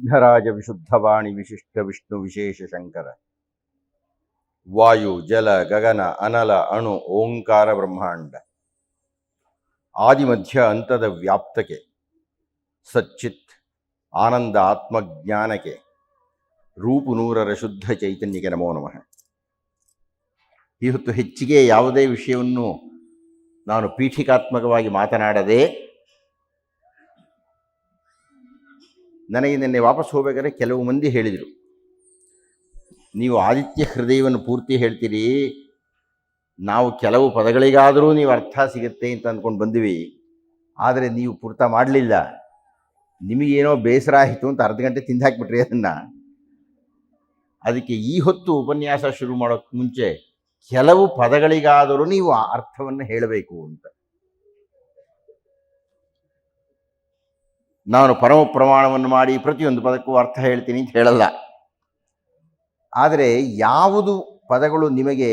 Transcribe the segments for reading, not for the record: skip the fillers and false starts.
ವಿಘ್ನರಾಜ ವಿಶುದ್ಧವಾಣಿ ವಿಶಿಷ್ಟ ವಿಷ್ಣು ವಿಶೇಷ ಶಂಕರ. ವಾಯು ಜಲ ಗಗನ ಅನಲ ಅಣು ಓಂಕಾರ ಬ್ರಹ್ಮಾಂಡ ಆದಿಮಧ್ಯ ಅಂತದ ವ್ಯಾಪ್ತಕ್ಕೆ ಸಚ್ಚಿತ್ ಆನಂದ ಆತ್ಮಜ್ಞಾನಕ್ಕೆ ರೂಪು ನೂರರ ಶುದ್ಧ ಚೈತನ್ಯಕ್ಕೆ ನಮೋ ನಮಃ. ಇವತ್ತು ಹೆಚ್ಚಿಗೆ ಯಾವುದೇ ವಿಷಯವನ್ನು ನಾನು ಪೀಠಿಕಾತ್ಮಕವಾಗಿ ಮಾತನಾಡದೆ, ನನಗೆ ನಿನ್ನೆ ವಾಪಸ್ ಹೋಗಬೇಕಾದ್ರೆ ಕೆಲವು ಮಂದಿ ಹೇಳಿದರು, ನೀವು ಆದಿತ್ಯ ಹೃದಯವನ್ನು ಪೂರ್ತಿ ಹೇಳ್ತೀರಿ, ನಾವು ಕೆಲವು ಪದಗಳಿಗಾದರೂ ನೀವು ಅರ್ಥ ಸಿಗುತ್ತೆ ಅಂತ ಅಂದ್ಕೊಂಡು ಬಂದ್ವಿ, ಆದರೆ ನೀವು ಪೂರ್ತ ಮಾಡಲಿಲ್ಲ, ನಿಮಗೇನೋ ಬೇಸರ ಆಯಿತು ಅಂತ ಅರ್ಧ ಗಂಟೆ ತಿಂದು ಹಾಕಿಬಿಟ್ರಿ ಅದನ್ನು. ಅದಕ್ಕೆ ಈ ಹೊತ್ತು ಉಪನ್ಯಾಸ ಶುರು ಮಾಡೋಕ್ಕೆ ಮುಂಚೆ ಕೆಲವು ಪದಗಳಿಗಾದರೂ ನೀವು ಆ ಅರ್ಥವನ್ನು ಹೇಳಬೇಕು ಅಂತ. ನಾನು ಪರಮ ಪ್ರಮಾಣವನ್ನು ಮಾಡಿ ಪ್ರತಿಯೊಂದು ಪದಕ್ಕೂ ಅರ್ಥ ಹೇಳ್ತೀನಿ ಅಂತ ಹೇಳಲ್ಲ. ಆದರೆ ಯಾವುದು ಪದಗಳು ನಿಮಗೆ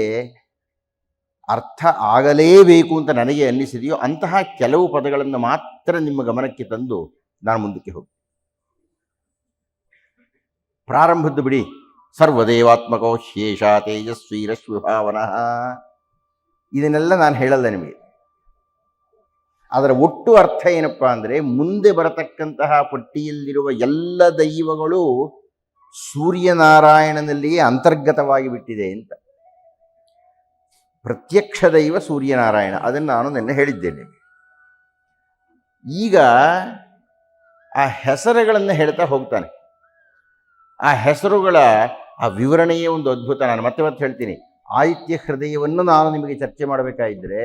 ಅರ್ಥ ಆಗಲೇಬೇಕು ಅಂತ ನನಗೆ ಅನ್ನಿಸಿದೆಯೋ ಅಂತಹ ಕೆಲವು ಪದಗಳನ್ನು ಮಾತ್ರ ನಿಮ್ಮ ಗಮನಕ್ಕೆ ತಂದು ನಾನು ಮುಂದಕ್ಕೆ ಹೋಗಿ. ಪ್ರಾರಂಭದ್ದು ಬಿಡಿ, ಸರ್ವದೇವಾತ್ಮಕೋ ಶೇಷ ತೇಜಸ್ವೀರಶ್ವಿಭಾವನಃ, ಇದನ್ನೆಲ್ಲ ನಾನು ಹೇಳಲ್ಲ ನಿಮಗೆ. ಅದರ ಒಟ್ಟು ಅರ್ಥ ಏನಪ್ಪ ಅಂದರೆ, ಮುಂದೆ ಬರತಕ್ಕಂತಹ ಪಟ್ಟಿಯಲ್ಲಿರುವ ಎಲ್ಲ ದೈವಗಳು ಸೂರ್ಯನಾರಾಯಣನಲ್ಲಿಯೇ ಅಂತರ್ಗತವಾಗಿ ಬಿಟ್ಟಿದೆ ಅಂತ. ಪ್ರತ್ಯಕ್ಷ ದೈವ ಸೂರ್ಯನಾರಾಯಣ, ಅದನ್ನು ನಾನು ನಿನ್ನೆ ಹೇಳಿದ್ದೇನೆ. ಈಗ ಆ ಹೆಸರುಗಳನ್ನು ಹೇಳ್ತಾ ಹೋಗ್ತಾನೆ. ಆ ಹೆಸರುಗಳ ಆ ವಿವರಣೆಯೇ ಒಂದು ಅದ್ಭುತ. ನಾನು ಮತ್ತೆ ಹೇಳ್ತೀನಿ, ಆದಿತ್ಯ ಹೃದಯವನ್ನು ನಾನು ನಿಮಗೆ ಚರ್ಚೆ ಮಾಡಬೇಕಾಗಿದ್ದರೆ,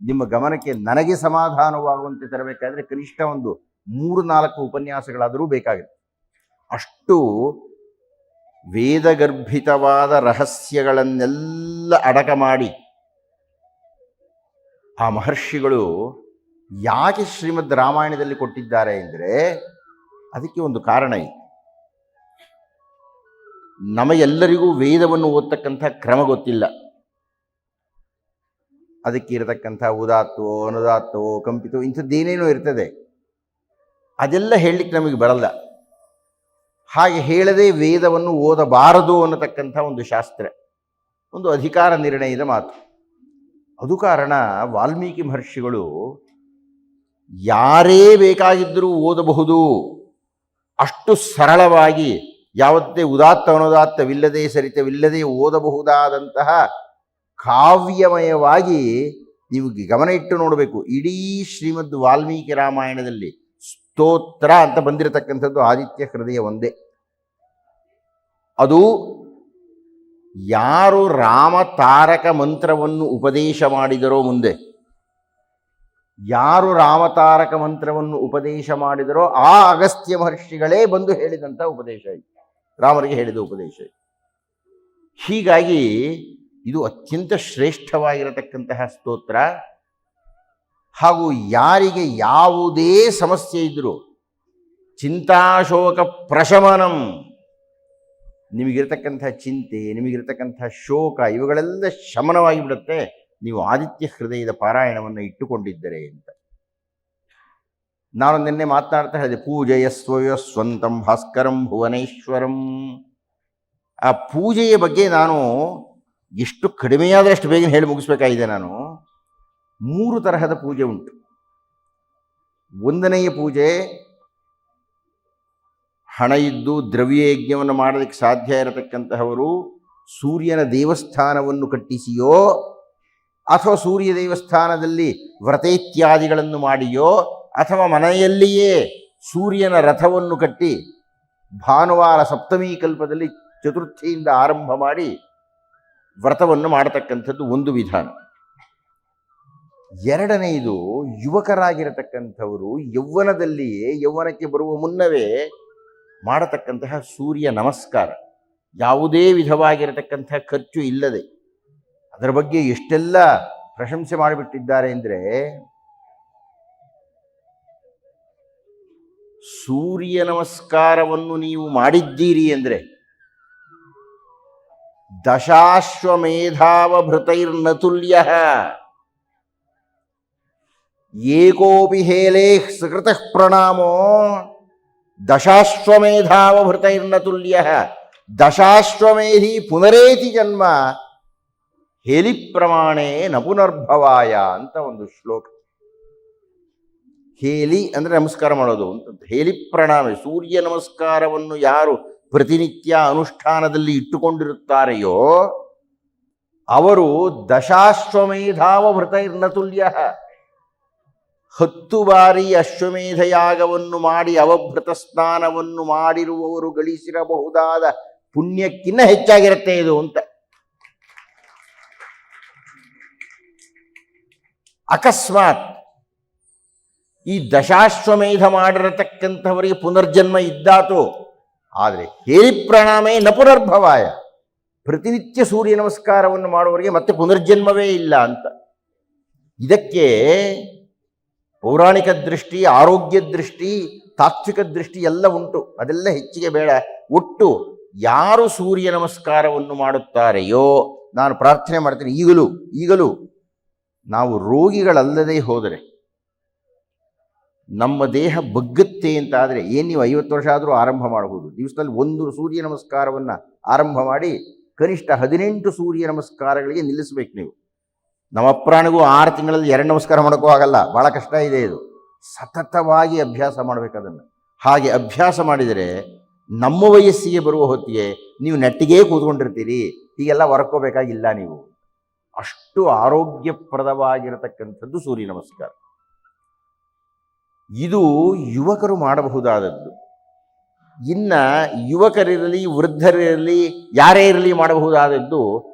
ನಿಮ್ಮ ಗಮನಕ್ಕೆ ನನಗೆ ಸಮಾಧಾನವಾಗುವಂತೆ ತರಬೇಕಾದ್ರೆ ಕನಿಷ್ಠ ಒಂದು 3-4 ಉಪನ್ಯಾಸಗಳಾದರೂ ಬೇಕಾಗುತ್ತೆ. ಅಷ್ಟು ವೇದಗರ್ಭಿತವಾದ ರಹಸ್ಯಗಳನ್ನೆಲ್ಲ ಅಡಕ ಮಾಡಿ ಆ ಮಹರ್ಷಿಗಳು ಯಾಕೆ ಶ್ರೀಮದ್ ರಾಮಾಯಣದಲ್ಲಿ ಕೊಟ್ಟಿದ್ದಾರೆ ಅಂದರೆ, ಅದಕ್ಕೆ ಒಂದು ಕಾರಣ ಇದೆ. ನಮಗೆಲ್ಲರಿಗೂ ವೇದವನ್ನು ಓದ್ತಕ್ಕಂಥ ಕ್ರಮ ಗೊತ್ತಿಲ್ಲ. ಅದಕ್ಕೆ ಇರತಕ್ಕಂಥ ಉದಾತ್ತವೋ ಅನುದಾತ್ತವೋ ಕಂಪಿತವೋ ಇಂಥದ್ದೇನೇನೋ ಇರ್ತದೆ, ಅದೆಲ್ಲ ಹೇಳಲಿಕ್ಕೆ ನಮಗೆ ಬರಲ್ಲ. ಹಾಗೆ ಹೇಳದೆ ವೇದವನ್ನು ಓದಬಾರದು ಅನ್ನತಕ್ಕಂಥ ಒಂದು ಶಾಸ್ತ್ರ, ಒಂದು ಅಧಿಕಾರ ನಿರ್ಣಯದ ಮಾತು. ಅದು ಕಾರಣ ವಾಲ್ಮೀಕಿ ಮಹರ್ಷಿಗಳು ಯಾರೇ ಬೇಕಾಗಿದ್ದರೂ ಓದಬಹುದು, ಅಷ್ಟು ಸರಳವಾಗಿ ಯಾವುದೇ ಉದಾತ್ತ ಅನುದಾತ್ತವಿಲ್ಲದೆ ಸರಿತವಿಲ್ಲದೆ ಓದಬಹುದಾದಂತಹ ಕಾವ್ಯಮಯವಾಗಿ ನೀವು ಗಮನ ಇಟ್ಟು ನೋಡಬೇಕು. ಇಡೀ ಶ್ರೀಮದ್ ವಾಲ್ಮೀಕಿ ರಾಮಾಯಣದಲ್ಲಿ ಸ್ತೋತ್ರ ಅಂತ ಬಂದಿರತಕ್ಕಂಥದ್ದು ಆದಿತ್ಯ ಹೃದಯ ಒಂದೇ. ಅದು ಯಾರು ರಾಮ ತಾರಕ ಮಂತ್ರವನ್ನು ಉಪದೇಶ ಮಾಡಿದರೋ, ಮುಂದೆ ಯಾರು ರಾಮತಾರಕ ಮಂತ್ರವನ್ನು ಉಪದೇಶ ಮಾಡಿದರೋ ಆ ಅಗಸ್ತ್ಯ ಮಹರ್ಷಿಗಳೇ ಬಂದು ಹೇಳಿದಂಥ ಉಪದೇಶ ಇದು, ರಾಮರಿಗೆ ಹೇಳಿದ ಉಪದೇಶ. ಹೀಗಾಗಿ ಇದು ಅತ್ಯಂತ ಶ್ರೇಷ್ಠವಾಗಿರತಕ್ಕಂತಹ ಸ್ತೋತ್ರ. ಹಾಗೂ ಯಾರಿಗೆ ಯಾವುದೇ ಸಮಸ್ಯೆ ಇದ್ದರೂ ಚಿಂತಾಶೋಕ ಪ್ರಶಮನಂ, ನಿಮಗಿರತಕ್ಕಂಥ ಚಿಂತೆ, ನಿಮಗಿರತಕ್ಕಂಥ ಶೋಕ ಇವುಗಳೆಲ್ಲ ಶಮನವಾಗಿ ಬಿಡುತ್ತೆ ನೀವು ಆದಿತ್ಯ ಹೃದಯದ ಪಾರಾಯಣವನ್ನು ಇಟ್ಟುಕೊಂಡಿದ್ದರೆ ಅಂತ. ನಾನು ನಿನ್ನೆ ಮಾತನಾಡ್ತಾ ಹೇಳಿದೆ, ಪೂಜೆಯಸ್ವಯ ಸ್ವಂತಂ ಭಾಸ್ಕರಂ ಭುವನೇಶ್ವರಂ. ಆ ಪೂಜೆಯ ಬಗ್ಗೆ ನಾನು ಎಷ್ಟು ಕಡಿಮೆಯಾದರೆ ಅಷ್ಟು ಬೇಗ ಹೇಳಿ ಮುಗಿಸ್ಬೇಕಾಗಿದೆ. ನಾನು 3 ತರಹದ ಪೂಜೆ ಉಂಟು. 1ನೆಯ ಪೂಜೆ, ಹಣ ಇದ್ದು ದ್ರವ್ಯ ಯಜ್ಞವನ್ನು ಮಾಡೋದಕ್ಕೆ ಸಾಧ್ಯ ಇರತಕ್ಕಂತಹವರು ಸೂರ್ಯನ ದೇವಸ್ಥಾನವನ್ನು ಕಟ್ಟಿಸಿಯೋ ಅಥವಾ ಸೂರ್ಯ ದೇವಸ್ಥಾನದಲ್ಲಿ ವ್ರತೇತ್ಯಾದಿಗಳನ್ನು ಮಾಡಿಯೋ ಅಥವಾ ಮನೆಯಲ್ಲಿಯೇ ಸೂರ್ಯನ ರಥವನ್ನು ಕಟ್ಟಿ ಭಾನುವಾರ ಸಪ್ತಮೀ ಕಲ್ಪದಲ್ಲಿ ಚತುರ್ಥಿಯಿಂದ ಆರಂಭ ಮಾಡಿ ವ್ರತವನ್ನು ಮಾಡತಕ್ಕಂಥದ್ದು ಒಂದು ವಿಧಾನ. 2ನೆಯದು, ಯುವಕರಾಗಿರತಕ್ಕಂಥವರು ಯೌವನದಲ್ಲಿಯೇ, ಯೌವನಕ್ಕೆ ಬರುವ ಮುನ್ನವೇ ಮಾಡತಕ್ಕಂತಹ ಸೂರ್ಯ ನಮಸ್ಕಾರ, ಯಾವುದೇ ವಿಧವಾಗಿರತಕ್ಕಂಥ ಖರ್ಚು ಇಲ್ಲದೆ. ಅದರ ಬಗ್ಗೆ ಎಷ್ಟೆಲ್ಲ ಪ್ರಶಂಸೆ ಮಾಡಿಬಿಟ್ಟಿದ್ದಾರೆ ಅಂದರೆ, ಸೂರ್ಯ ನಮಸ್ಕಾರವನ್ನು ನೀವು ಮಾಡಿದ್ದೀರಿ ಅಂದರೆ ದಶಾಶ್ವಮೇಧಾವಭೃತೈರ್ನತುಲ್ಯ ಏಕೋಪಿ ಹೇಲೇ ಸಕೃತಃ ಪ್ರಣಾಮೋ ದಶಾಶ್ವಮೇಧಾವಭೃತೈರ್ನ ತುಲ್ಯ ದಶಾಶ್ವಮೇಧಿ ಪುನರೇತಿ ಜನ್ಮ ಹೇಲಿ ಪ್ರಮಾಣೇ ನ ಪುನರ್ಭವಾಯ ಅಂತ ಒಂದು ಶ್ಲೋಕ. ಹೇಲಿ ಅಂದರೆ ನಮಸ್ಕಾರ ಮಾಡೋದು ಅಂತ. ಹೇಲಿ ಪ್ರಣಾಮ, ಸೂರ್ಯ ನಮಸ್ಕಾರವನ್ನು ಯಾರು ಪ್ರತಿನಿತ್ಯ ಅನುಷ್ಠಾನದಲ್ಲಿ ಇಟ್ಟುಕೊಂಡಿರುತ್ತಾರೆಯೋ ಅವರು ದಶಾಶ್ವಮೇಧಾವಭೃತೈರ್ನ ತುಲ್ಯ 10 ಬಾರಿ ಅಶ್ವಮೇಧ ಯಾಗವನ್ನು ಮಾಡಿ ಅವಭೃತ ಸ್ನಾನವನ್ನು ಮಾಡಿರುವವರು ಗಳಿಸಿರಬಹುದಾದ ಪುಣ್ಯಕ್ಕಿನ್ನ ಹೆಚ್ಚಾಗಿರುತ್ತೆ ಇದು ಅಂತ. ಅಕಸ್ಮಾತ್ ಈ ದಶಾಶ್ವಮೇಧ ಮಾಡಿರತಕ್ಕಂಥವರಿಗೆ ಪುನರ್ಜನ್ಮ ಇದ್ದಾತು, ಆದರೆ ಹೇಳಿ ಪ್ರಣಾಮೇ ನ ಪುನರ್ಭವಾಯ, ಪ್ರತಿನಿತ್ಯ ಸೂರ್ಯ ನಮಸ್ಕಾರವನ್ನು ಮಾಡುವವರಿಗೆ ಮತ್ತೆ ಪುನರ್ಜನ್ಮವೇ ಇಲ್ಲ ಅಂತ. ಇದಕ್ಕೆ ಪೌರಾಣಿಕ ದೃಷ್ಟಿ, ಆರೋಗ್ಯ ದೃಷ್ಟಿ, ತಾತ್ವಿಕ ದೃಷ್ಟಿ ಎಲ್ಲ ಉಂಟು. ಅದೆಲ್ಲ ಹೆಚ್ಚಿಗೆ ಬೇಡ. ಒಟ್ಟು ಯಾರು ಸೂರ್ಯ ನಮಸ್ಕಾರವನ್ನು ಮಾಡುತ್ತಾರೆಯೋ, ನಾನು ಪ್ರಾರ್ಥನೆ ಮಾಡ್ತೀನಿ ಈಗಲೂ ನಾವು ರೋಗಿಗಳಲ್ಲದೆ ಹೋದರೆ, ನಮ್ಮ ದೇಹ ಬಗ್ಗುತ್ತೆ ಅಂತಾದರೆ ಏನು ನೀವು 50 ವರ್ಷ ಆದರೂ ಆರಂಭ ಮಾಡಬಹುದು. ದಿವಸದಲ್ಲಿ 1 ಸೂರ್ಯ ನಮಸ್ಕಾರವನ್ನು ಆರಂಭ ಮಾಡಿ ಕನಿಷ್ಠ 18 ಸೂರ್ಯ ನಮಸ್ಕಾರಗಳಿಗೆ ನಿಲ್ಲಿಸಬೇಕು ನೀವು. ನಮ್ಮ ಪ್ರಾಣಿಗೂ 6 ತಿಂಗಳಲ್ಲಿ 2 ನಮಸ್ಕಾರ ಮಾಡೋಕ್ಕೂ ಆಗಲ್ಲ, ಭಾಳ ಕಷ್ಟ ಇದೆ ಇದು. ಸತತವಾಗಿ ಅಭ್ಯಾಸ ಮಾಡಬೇಕು ಅದನ್ನು. ಹಾಗೆ ಅಭ್ಯಾಸ ಮಾಡಿದರೆ ನಮ್ಮ ವಯಸ್ಸಿಗೆ ಬರುವ ಹೊತ್ತಿಗೆ ನೀವು ನೆಟ್ಟಿಗೇ ಕೂತ್ಕೊಂಡಿರ್ತೀರಿ. ಹೀಗೆಲ್ಲ ಹೊರಕೋಬೇಕಾಗಿಲ್ಲ ನೀವು. ಅಷ್ಟು ಆರೋಗ್ಯಪ್ರದವಾಗಿರತಕ್ಕಂಥದ್ದು ಸೂರ್ಯ ನಮಸ್ಕಾರ. ಇದು ಯುವಕರು ಮಾಡಬಹುದಾದದ್ದು. ಇನ್ನು ಯುವಕರಿರಲಿ, ವೃದ್ಧರಿರಲಿ, ಯಾರೇ ಇರಲಿ ಮಾಡಬಹುದಾದದ್ದು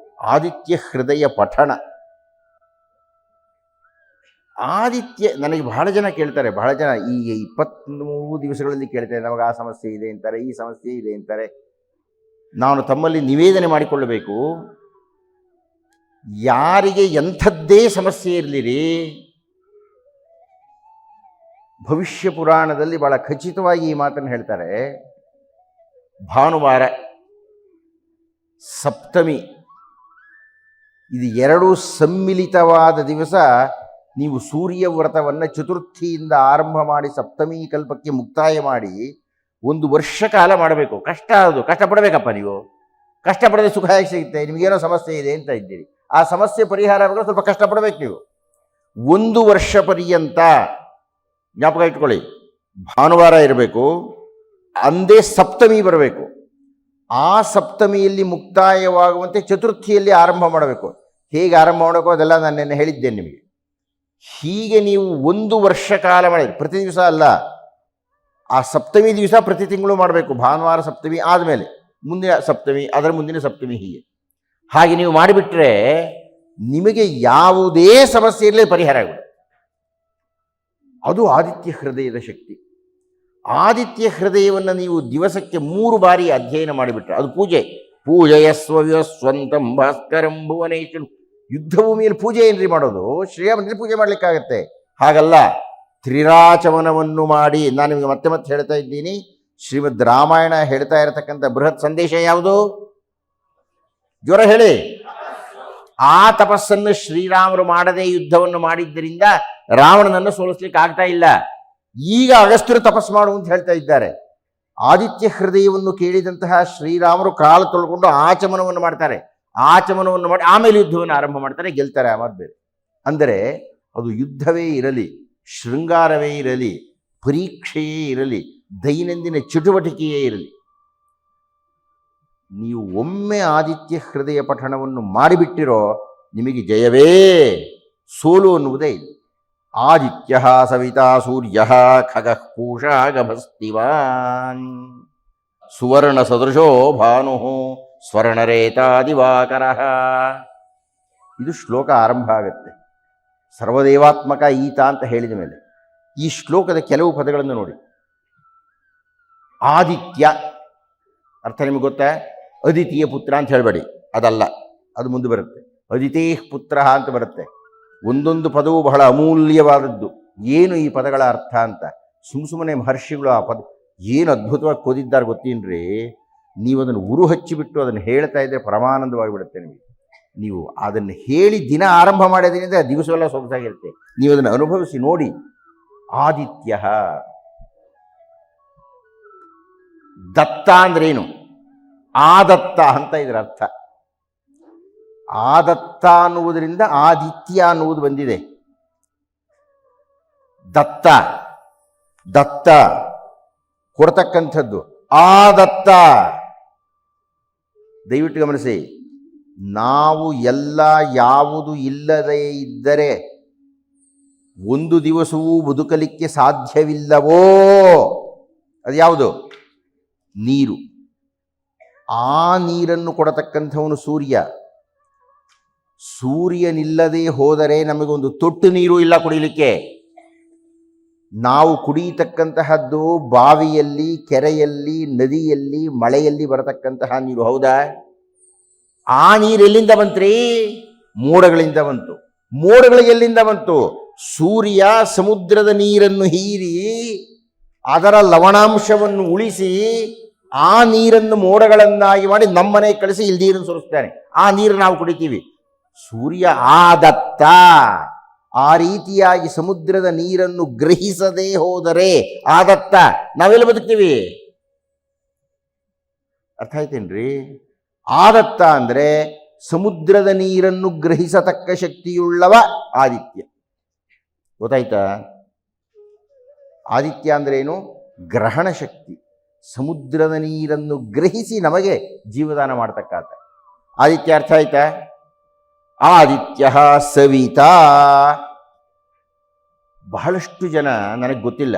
ಆದಿತ್ಯ ಹೃದಯ ಪಠಣ. ಆದಿತ್ಯ ನನಗೆ ಬಹಳ ಜನ ಕೇಳ್ತಾರೆ, ಬಹಳ ಜನ ಈ 23 ದಿವಸಗಳಲ್ಲಿ ಕೇಳ್ತಾರೆ, ನಮಗೆ ಆ ಸಮಸ್ಯೆ ಇದೆ ಅಂತಾರೆ, ಈ ಸಮಸ್ಯೆ ಇದೆ ಅಂತಾರೆ. ನಾನು ತಮ್ಮಲ್ಲಿ ನಿವೇದನೆ ಮಾಡಿಕೊಳ್ಳಬೇಕು, ಯಾರಿಗೆ ಎಂಥದ್ದೇ ಸಮಸ್ಯೆ ಇರಲಿರಿ, ಭವಿಷ್ಯ ಪುರಾಣದಲ್ಲಿ ಬಹಳ ಖಚಿತವಾಗಿ ಈ ಮಾತನ್ನು ಹೇಳ್ತಾರೆ. ಭಾನುವಾರ, ಸಪ್ತಮಿ, ಇದು 2 ಸಮ್ಮಿಲಿತವಾದ ದಿವಸ ನೀವು ಸೂರ್ಯ ವ್ರತವನ್ನು ಚತುರ್ಥಿಯಿಂದ ಆರಂಭ ಮಾಡಿ ಸಪ್ತಮಿ ಕಲ್ಪಕ್ಕೆ ಮುಕ್ತಾಯ ಮಾಡಿ 1 ವರ್ಷ ಕಾಲ ಮಾಡಬೇಕು. ಕಷ್ಟ, ಅದು ಕಷ್ಟಪಡಬೇಕಪ್ಪ. ನೀವು ಕಷ್ಟಪಡದೆ ಸುಖ ಹೇಗೆ ಸಿಗುತ್ತೆ? ನಿಮಗೇನೋ ಸಮಸ್ಯೆ ಇದೆ ಅಂತ ಇದ್ದೀರಿ, ಆ ಸಮಸ್ಯೆ ಪರಿಹಾರ ಆಗಲು ಸ್ವಲ್ಪ ಕಷ್ಟಪಡಬೇಕು ನೀವು. 1 ವರ್ಷ ಪರ್ಯಂತ ಜ್ಞಾಪಕ ಇಟ್ಕೊಳ್ಳಿ. ಭಾನುವಾರ ಇರಬೇಕು, ಅಂದೇ ಸಪ್ತಮಿ ಬರಬೇಕು. ಆ ಸಪ್ತಮಿಯಲ್ಲಿ ಮುಕ್ತಾಯವಾಗುವಂತೆ ಚತುರ್ಥಿಯಲ್ಲಿ ಆರಂಭ ಮಾಡಬೇಕು. ಹೇಗೆ ಆರಂಭ ಮಾಡಬೇಕು ಅದೆಲ್ಲ ನಾನು ನಿನ್ನೆ ಹೇಳಿದ್ದೇನೆ ನಿಮಗೆ. ಹೀಗೆ ನೀವು 1 ವರ್ಷ ಕಾಲ ಮಾಡಿದ್ರೆ, ಪ್ರತಿ ದಿವಸ ಅಲ್ಲ, ಆ ಸಪ್ತಮಿ ದಿವಸ ಪ್ರತಿ ತಿಂಗಳು ಮಾಡಬೇಕು. ಭಾನುವಾರ ಸಪ್ತಮಿ ಆದಮೇಲೆ ಮುಂದಿನ ಸಪ್ತಮಿ, ಅದರ ಮುಂದಿನ ಸಪ್ತಮಿ, ಹೀಗೆ ಹಾಗೆ ನೀವು ಮಾಡಿಬಿಟ್ರೆ ನಿಮಗೆ ಯಾವುದೇ ಸಮಸ್ಯೆ ಇರಲಿ ಪರಿಹಾರ ಆಗುತ್ತೆ. ಅದು ಆದಿತ್ಯ ಹೃದಯದ ಶಕ್ತಿ. ಆದಿತ್ಯ ಹೃದಯವನ್ನು ನೀವು ದಿವಸಕ್ಕೆ 3 ಬಾರಿ ಅಧ್ಯಯನ ಮಾಡಿಬಿಟ್ರೆ ಅದು ಪೂಜೆ. ಪೂಜೆಯಸ್ವ ಸ್ವಂತಂ ಭಾಸ್ಕರಂ ಭುವನೇಶ್ವರ. ಯುದ್ಧ ಭೂಮಿಯಲ್ಲಿ ಪೂಜೆ ಏನ್ರಿ ಮಾಡೋದು? ಶ್ರೀರಾಮನಲ್ಲಿ ಪೂಜೆ ಮಾಡಲಿಕ್ಕಾಗತ್ತೆ? ಹಾಗಲ್ಲ. ತ್ರಿರಾಚಮನವನ್ನು ಮಾಡಿ, ನಾನು ನಿಮಗೆ ಮತ್ತೆ ಹೇಳ್ತಾ ಇದ್ದೀನಿ, ಶ್ರೀಮದ್ ರಾಮಾಯಣ ಹೇಳ್ತಾ ಇರತಕ್ಕಂಥ ಬೃಹತ್ ಸಂದೇಶ ಯಾವುದು? ಜ್ವರ ಹೇಳಿ. ಆ ತಪಸ್ಸನ್ನು ಶ್ರೀರಾಮರು ಮಾಡದೇ ಯುದ್ಧವನ್ನು ಮಾಡಿದ್ದರಿಂದ ರಾವಣನನ್ನು ಸೋಲಿಸ್ಲಿಕ್ಕೆ ಆಗ್ತಾ ಇಲ್ಲ. ಈಗ ಅಗಸ್ತ್ಯರು ತಪಸ್ಸು ಮಾಡು ಅಂತ ಹೇಳ್ತಾ ಇದ್ದಾರೆ. ಆದಿತ್ಯ ಹೃದಯವನ್ನು ಕೇಳಿದಂತಹ ಶ್ರೀರಾಮರು ಕಾಲು ತೊಳ್ಕೊಂಡು ಆಚಮನವನ್ನು ಮಾಡ್ತಾರೆ. ಆಚಮನವನ್ನು ಮಾಡಿ ಆಮೇಲೆ ಯುದ್ಧವನ್ನು ಆರಂಭ ಮಾಡ್ತಾರೆ, ಗೆಲ್ತಾರೆ. ಆಮೇಲೆ ಬೇರೆ ಅಂದರೆ ಅದು ಯುದ್ಧವೇ ಇರಲಿ, ಶೃಂಗಾರವೇ ಇರಲಿ, ಪರೀಕ್ಷೆಯೇ ಇರಲಿ, ದೈನಂದಿನ ಚಟುವಟಿಕೆಯೇ ಇರಲಿ, ನೀವು ಒಮ್ಮೆ ಆದಿತ್ಯ ಹೃದಯ ಪಠಣವನ್ನು ಮಾಡಿಬಿಟ್ಟಿರೋ ನಿಮಗೆ ಜಯವೇ, ಸೋಲು ಅನ್ನುವುದೇ ಇಲ್ಲ. ಆದಿತ್ಯ ಸವಿತಾ ಸೂರ್ಯ ಖಗಃ ಪೂಷಾ ಗಭಸ್ತಿವಾನ್ ಸುವರ್ಣ ಸದೃಶೋ ಭಾನು ಸ್ವರ್ಣರೇತಾ ದಿವಾಕರ. ಇದು ಶ್ಲೋಕ ಆರಂಭ ಆಗುತ್ತೆ. ಸರ್ವದೇವಾತ್ಮಕ ಈತ ಅಂತ ಹೇಳಿದ ಮೇಲೆ ಈ ಶ್ಲೋಕದ ಕೆಲವು ಪದಗಳನ್ನು ನೋಡಿ. ಆದಿತ್ಯ ಅರ್ಥ ನಿಮಗೆ ಗೊತ್ತಾ? ಅದಿತಿಯ ಪುತ್ರ ಅಂತ ಹೇಳಬೇಡಿ, ಅದಲ್ಲ, ಅದು ಮುಂದೆ ಬರುತ್ತೆ. ಅದಿತೇ ಪುತ್ರ ಅಂತ ಬರುತ್ತೆ. ಒಂದೊಂದು ಪದವು ಬಹಳ ಅಮೂಲ್ಯವಾದದ್ದು. ಏನು ಈ ಪದಗಳ ಅರ್ಥ ಅಂತ ಸುಮ್ಮನೆ ಮಹರ್ಷಿಗಳು ಆ ಪದ ಏನು ಅದ್ಭುತವಾಗಿ ಕೋದಿದ್ದಾರೆ ಗೊತ್ತೇನ್ರಿ? ನೀವು ಅದನ್ನು ಉರು ಹಚ್ಚಿಬಿಟ್ಟು ಅದನ್ನು ಹೇಳ್ತಾ ಇದ್ದರೆ ಪರಮಾನಂದವಾಗಿಬಿಡುತ್ತೆ ನಿಮಗೆ. ನೀವು ಅದನ್ನು ಹೇಳಿ ದಿನ ಆರಂಭ ಮಾಡೋದ್ರಿಂದ ದಿವಸವೆಲ್ಲ ಸೊಗಸಾಗಿರುತ್ತೆ. ನೀವು ಅದನ್ನು ಅನುಭವಿಸಿ ನೋಡಿ. ಆದಿತ್ಯ ದತ್ತ ಅಂದ್ರೇನು? ಆದತ್ತ ಅಂತ ಇದರ ಅರ್ಥ. ಆದತ್ತ ಅನ್ನುವುದರಿಂದ ಆದಿತ್ಯ ಅನ್ನುವುದು ಬಂದಿದೆ. ದತ್ತ ದತ್ತ ಕೊಡ್ತಕ್ಕಂಥದ್ದು. ಆದತ್ತ, ದಯವಿಟ್ಟು ಗಮನಿಸಿ, ನಾವು ಎಲ್ಲ ಯಾವುದು ಇಲ್ಲದೇ ಇದ್ದರೆ ಒಂದು ದಿವಸವೂ ಬದುಕಲಿಕ್ಕೆ ಸಾಧ್ಯವಿಲ್ಲವೋ ಅದು ಯಾವುದು? ನೀರು. ಆ ನೀರನ್ನು ಕೊಡತಕ್ಕಂಥವನು ಸೂರ್ಯ. ಸೂರ್ಯನಿಲ್ಲದೆ ಹೋದರೆ ನಮಗೊಂದು ತೊಟ್ಟು ನೀರು ಇಲ್ಲ ಕುಡಿಯಲಿಕ್ಕೆ. ನಾವು ಕುಡಿಯತಕ್ಕಂತಹದ್ದು ಬಾವಿಯಲ್ಲಿ, ಕೆರೆಯಲ್ಲಿ, ನದಿಯಲ್ಲಿ, ಮಳೆಯಲ್ಲಿ ಬರತಕ್ಕಂತಹ ನೀರು. ಹೌದಾ? ಆ ನೀರು ಎಲ್ಲಿಂದ ಬಂತ್ರಿ? ಮೋಡಗಳಿಂದ ಬಂತು. ಮೋಡಗಳಿಗೆ ಎಲ್ಲಿಂದ ಬಂತು? ಸೂರ್ಯ ಸಮುದ್ರದ ನೀರನ್ನು ಹೀರಿ ಅದರ ಲವಣಾಂಶವನ್ನು ಉಳಿಸಿ ಆ ನೀರನ್ನು ಮೋಡಗಳನ್ನಾಗಿ ಮಾಡಿ ನಮ್ಮನೆ ಕಳಿಸಿ ಇಲ್ಲಿ ನೀರನ್ನು ಸುರಿಸ್ತಾನೆ. ಆ ನೀರು ನಾವು ಕುಡಿತೀವಿ. ಸೂರ್ಯ ಆದತ್ತ. ಆ ರೀತಿಯಾಗಿ ಸಮುದ್ರದ ನೀರನ್ನು ಗ್ರಹಿಸದೇ ಹೋದರೆ ಆದತ್ತ, ನಾವೆಲ್ಲ ಬದುಕ್ತೀವಿ? ಅರ್ಥ ಆಯ್ತೇನ್ರಿ? ಆದತ್ತ ಅಂದ್ರೆ ಸಮುದ್ರದ ನೀರನ್ನು ಗ್ರಹಿಸತಕ್ಕ ಶಕ್ತಿಯುಳ್ಳವ ಆದಿತ್ಯ. ಗೊತ್ತಾಯ್ತಾ? ಆದಿತ್ಯ ಅಂದ್ರೆ ಏನು? ಗ್ರಹಣ ಶಕ್ತಿ. ಸಮುದ್ರದ ನೀರನ್ನು ಗ್ರಹಿಸಿ ನಮಗೆ ಜೀವದಾನ ಮಾಡ್ತಕ್ಕಾತ ಆದಿತ್ಯ. ಅರ್ಥ ಆಯ್ತಾ? ಆದಿತ್ಯ ಸವಿತಾ. ಬಹಳಷ್ಟು ಜನ ನನಗೆ ಗೊತ್ತಿಲ್ಲ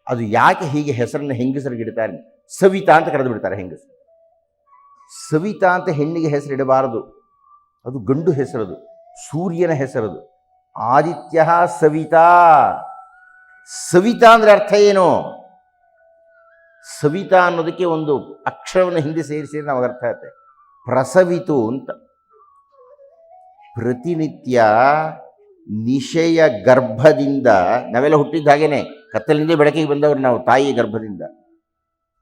ಅದು ಯಾಕೆ ಹೀಗೆ ಹೆಸರನ್ನು ಹೆಂಗಸರಿಗಿಡ್ತಾರೆ. ಸವಿತಾ ಅಂತ ಕರೆದು ಬಿಡ್ತಾರೆ ಹೆಂಗಸರು. ಸವಿತಾ ಅಂತ ಹೆಣ್ಣಿಗೆ ಹೆಸರಿಡಬಾರದು, ಅದು ಗಂಡು ಹೆಸರದು, ಸೂರ್ಯನ ಹೆಸರದು. ಆದಿತ್ಯ ಸವಿತಾ. ಸವಿತಾ ಅಂದ್ರೆ ಅರ್ಥ ಏನು? ಸವಿತಾ ಅನ್ನೋದಕ್ಕೆ ಒಂದು ಅಕ್ಷರವನ್ನು ಹಿಂದೆ ಸೇರಿಸಿದ್ರೆ ನಮಗೆ ಅರ್ಥ ಆಗುತ್ತೆ. ಪ್ರಸವಿತು ಅಂತ. ಪ್ರತಿನಿತ್ಯ ನಿಶೆಯ ಗರ್ಭದಿಂದ ನಾವೆಲ್ಲ ಹುಟ್ಟಿದ ಹಾಗೇನೆ ಕತ್ತಲಿಂದ ಬೆಳಕಿಗೆ ಬಂದವರು ನಾವು, ತಾಯಿ ಗರ್ಭದಿಂದ.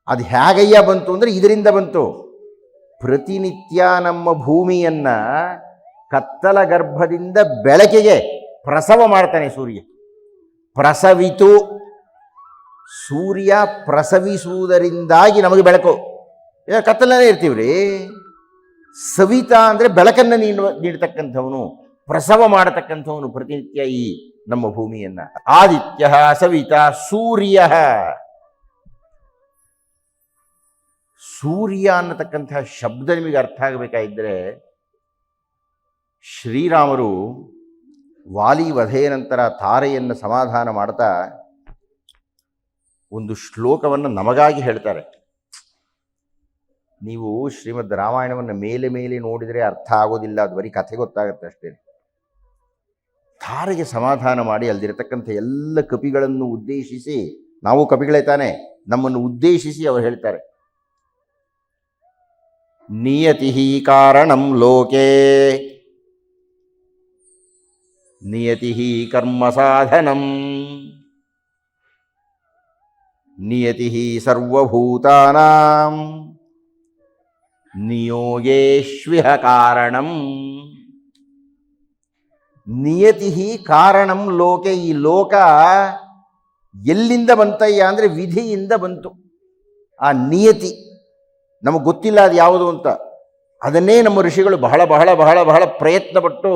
ಅದು ಹೇಗಯ್ಯ ಬಂತು ಅಂದರೆ ಇದರಿಂದ ಬಂತು. ಪ್ರತಿನಿತ್ಯ ನಮ್ಮ ಭೂಮಿಯನ್ನ ಕತ್ತಲ ಗರ್ಭದಿಂದ ಬೆಳಕಿಗೆ ಪ್ರಸವ ಮಾಡ್ತಾನೆ ಸೂರ್ಯ. ಪ್ರಸವಿತು. ಸೂರ್ಯ ಪ್ರಸವಿಸುವುದರಿಂದಾಗಿ ನಮಗೆ ಬೆಳಕು. ಕತ್ತಲನೇ ಇರ್ತೀವ್ರಿ. ಸವಿತಾ ಅಂದರೆ ಬೆಳಕನ್ನು ನೀಡತಕ್ಕಂಥವನು, ಪ್ರಸವ ಮಾಡತಕ್ಕಂಥವನು ಪ್ರತಿನಿತ್ಯ ಈ ನಮ್ಮ ಭೂಮಿಯನ್ನ. ಆದಿತ್ಯ ಸವಿತಾ ಸೂರ್ಯ. ಸೂರ್ಯ ಅನ್ನತಕ್ಕಂತಹ ಶಬ್ದ ನಿಮಗೆ ಅರ್ಥ ಆಗಬೇಕಾಗಿದ್ದರೆ, ಶ್ರೀರಾಮರು ವಾಲಿ ವಧೆಯ ನಂತರ ತಾರೆಯನ್ನು ಸಮಾಧಾನ ಮಾಡ್ತಾ ಒಂದು ಶ್ಲೋಕವನ್ನು ನಮಗಾಗಿ ಹೇಳ್ತಾರೆ. ನೀವು ಶ್ರೀಮದ್ ರಾಮಾಯಣವನ್ನು ಮೇಲೆ ಮೇಲೆ ನೋಡಿದರೆ ಅರ್ಥ ಆಗೋದಿಲ್ಲ, ಅದು ಬರೀ ಕಥೆ ಗೊತ್ತಾಗುತ್ತೆ ಅಷ್ಟೇ. ತಾರೆಗೆ ಸಮಾಧಾನ ಮಾಡಿ ಅಲ್ಲಿರತಕ್ಕಂಥ ಎಲ್ಲ ಕಪಿಗಳನ್ನು ಉದ್ದೇಶಿಸಿ, ನಾವು ಕಪಿಗಳೇ ತಾನೆ, ನಮ್ಮನ್ನು ಉದ್ದೇಶಿಸಿ ಅವರು ಹೇಳ್ತಾರೆ, ನಿಯತಿ ಕಾರಣಂ ಲೋಕೆ ನಿಯತಿ ಕರ್ಮ ಸಾಧನಂ ನಿಯತಿ ಸರ್ವಭೂತಾನಾಂ ನಿಯೋಗೇಶ್ವಿಹ ಕಾರಣಂ. ನಿಯತಿ ಕಾರಣಂ ಲೋಕೆ. ಈ ಲೋಕ ಎಲ್ಲಿಂದ ಬಂತಯ್ಯ ಅಂದರೆ ವಿಧಿಯಿಂದ ಬಂತು. ಆ ನಿಯತಿ ನಮಗೆ ಗೊತ್ತಿಲ್ಲ ಅದು ಯಾವುದು ಅಂತ. ಅದನ್ನೇ ನಮ್ಮ ಋಷಿಗಳು ಬಹಳ ಬಹಳ ಬಹಳ ಬಹಳ ಪ್ರಯತ್ನಪಟ್ಟು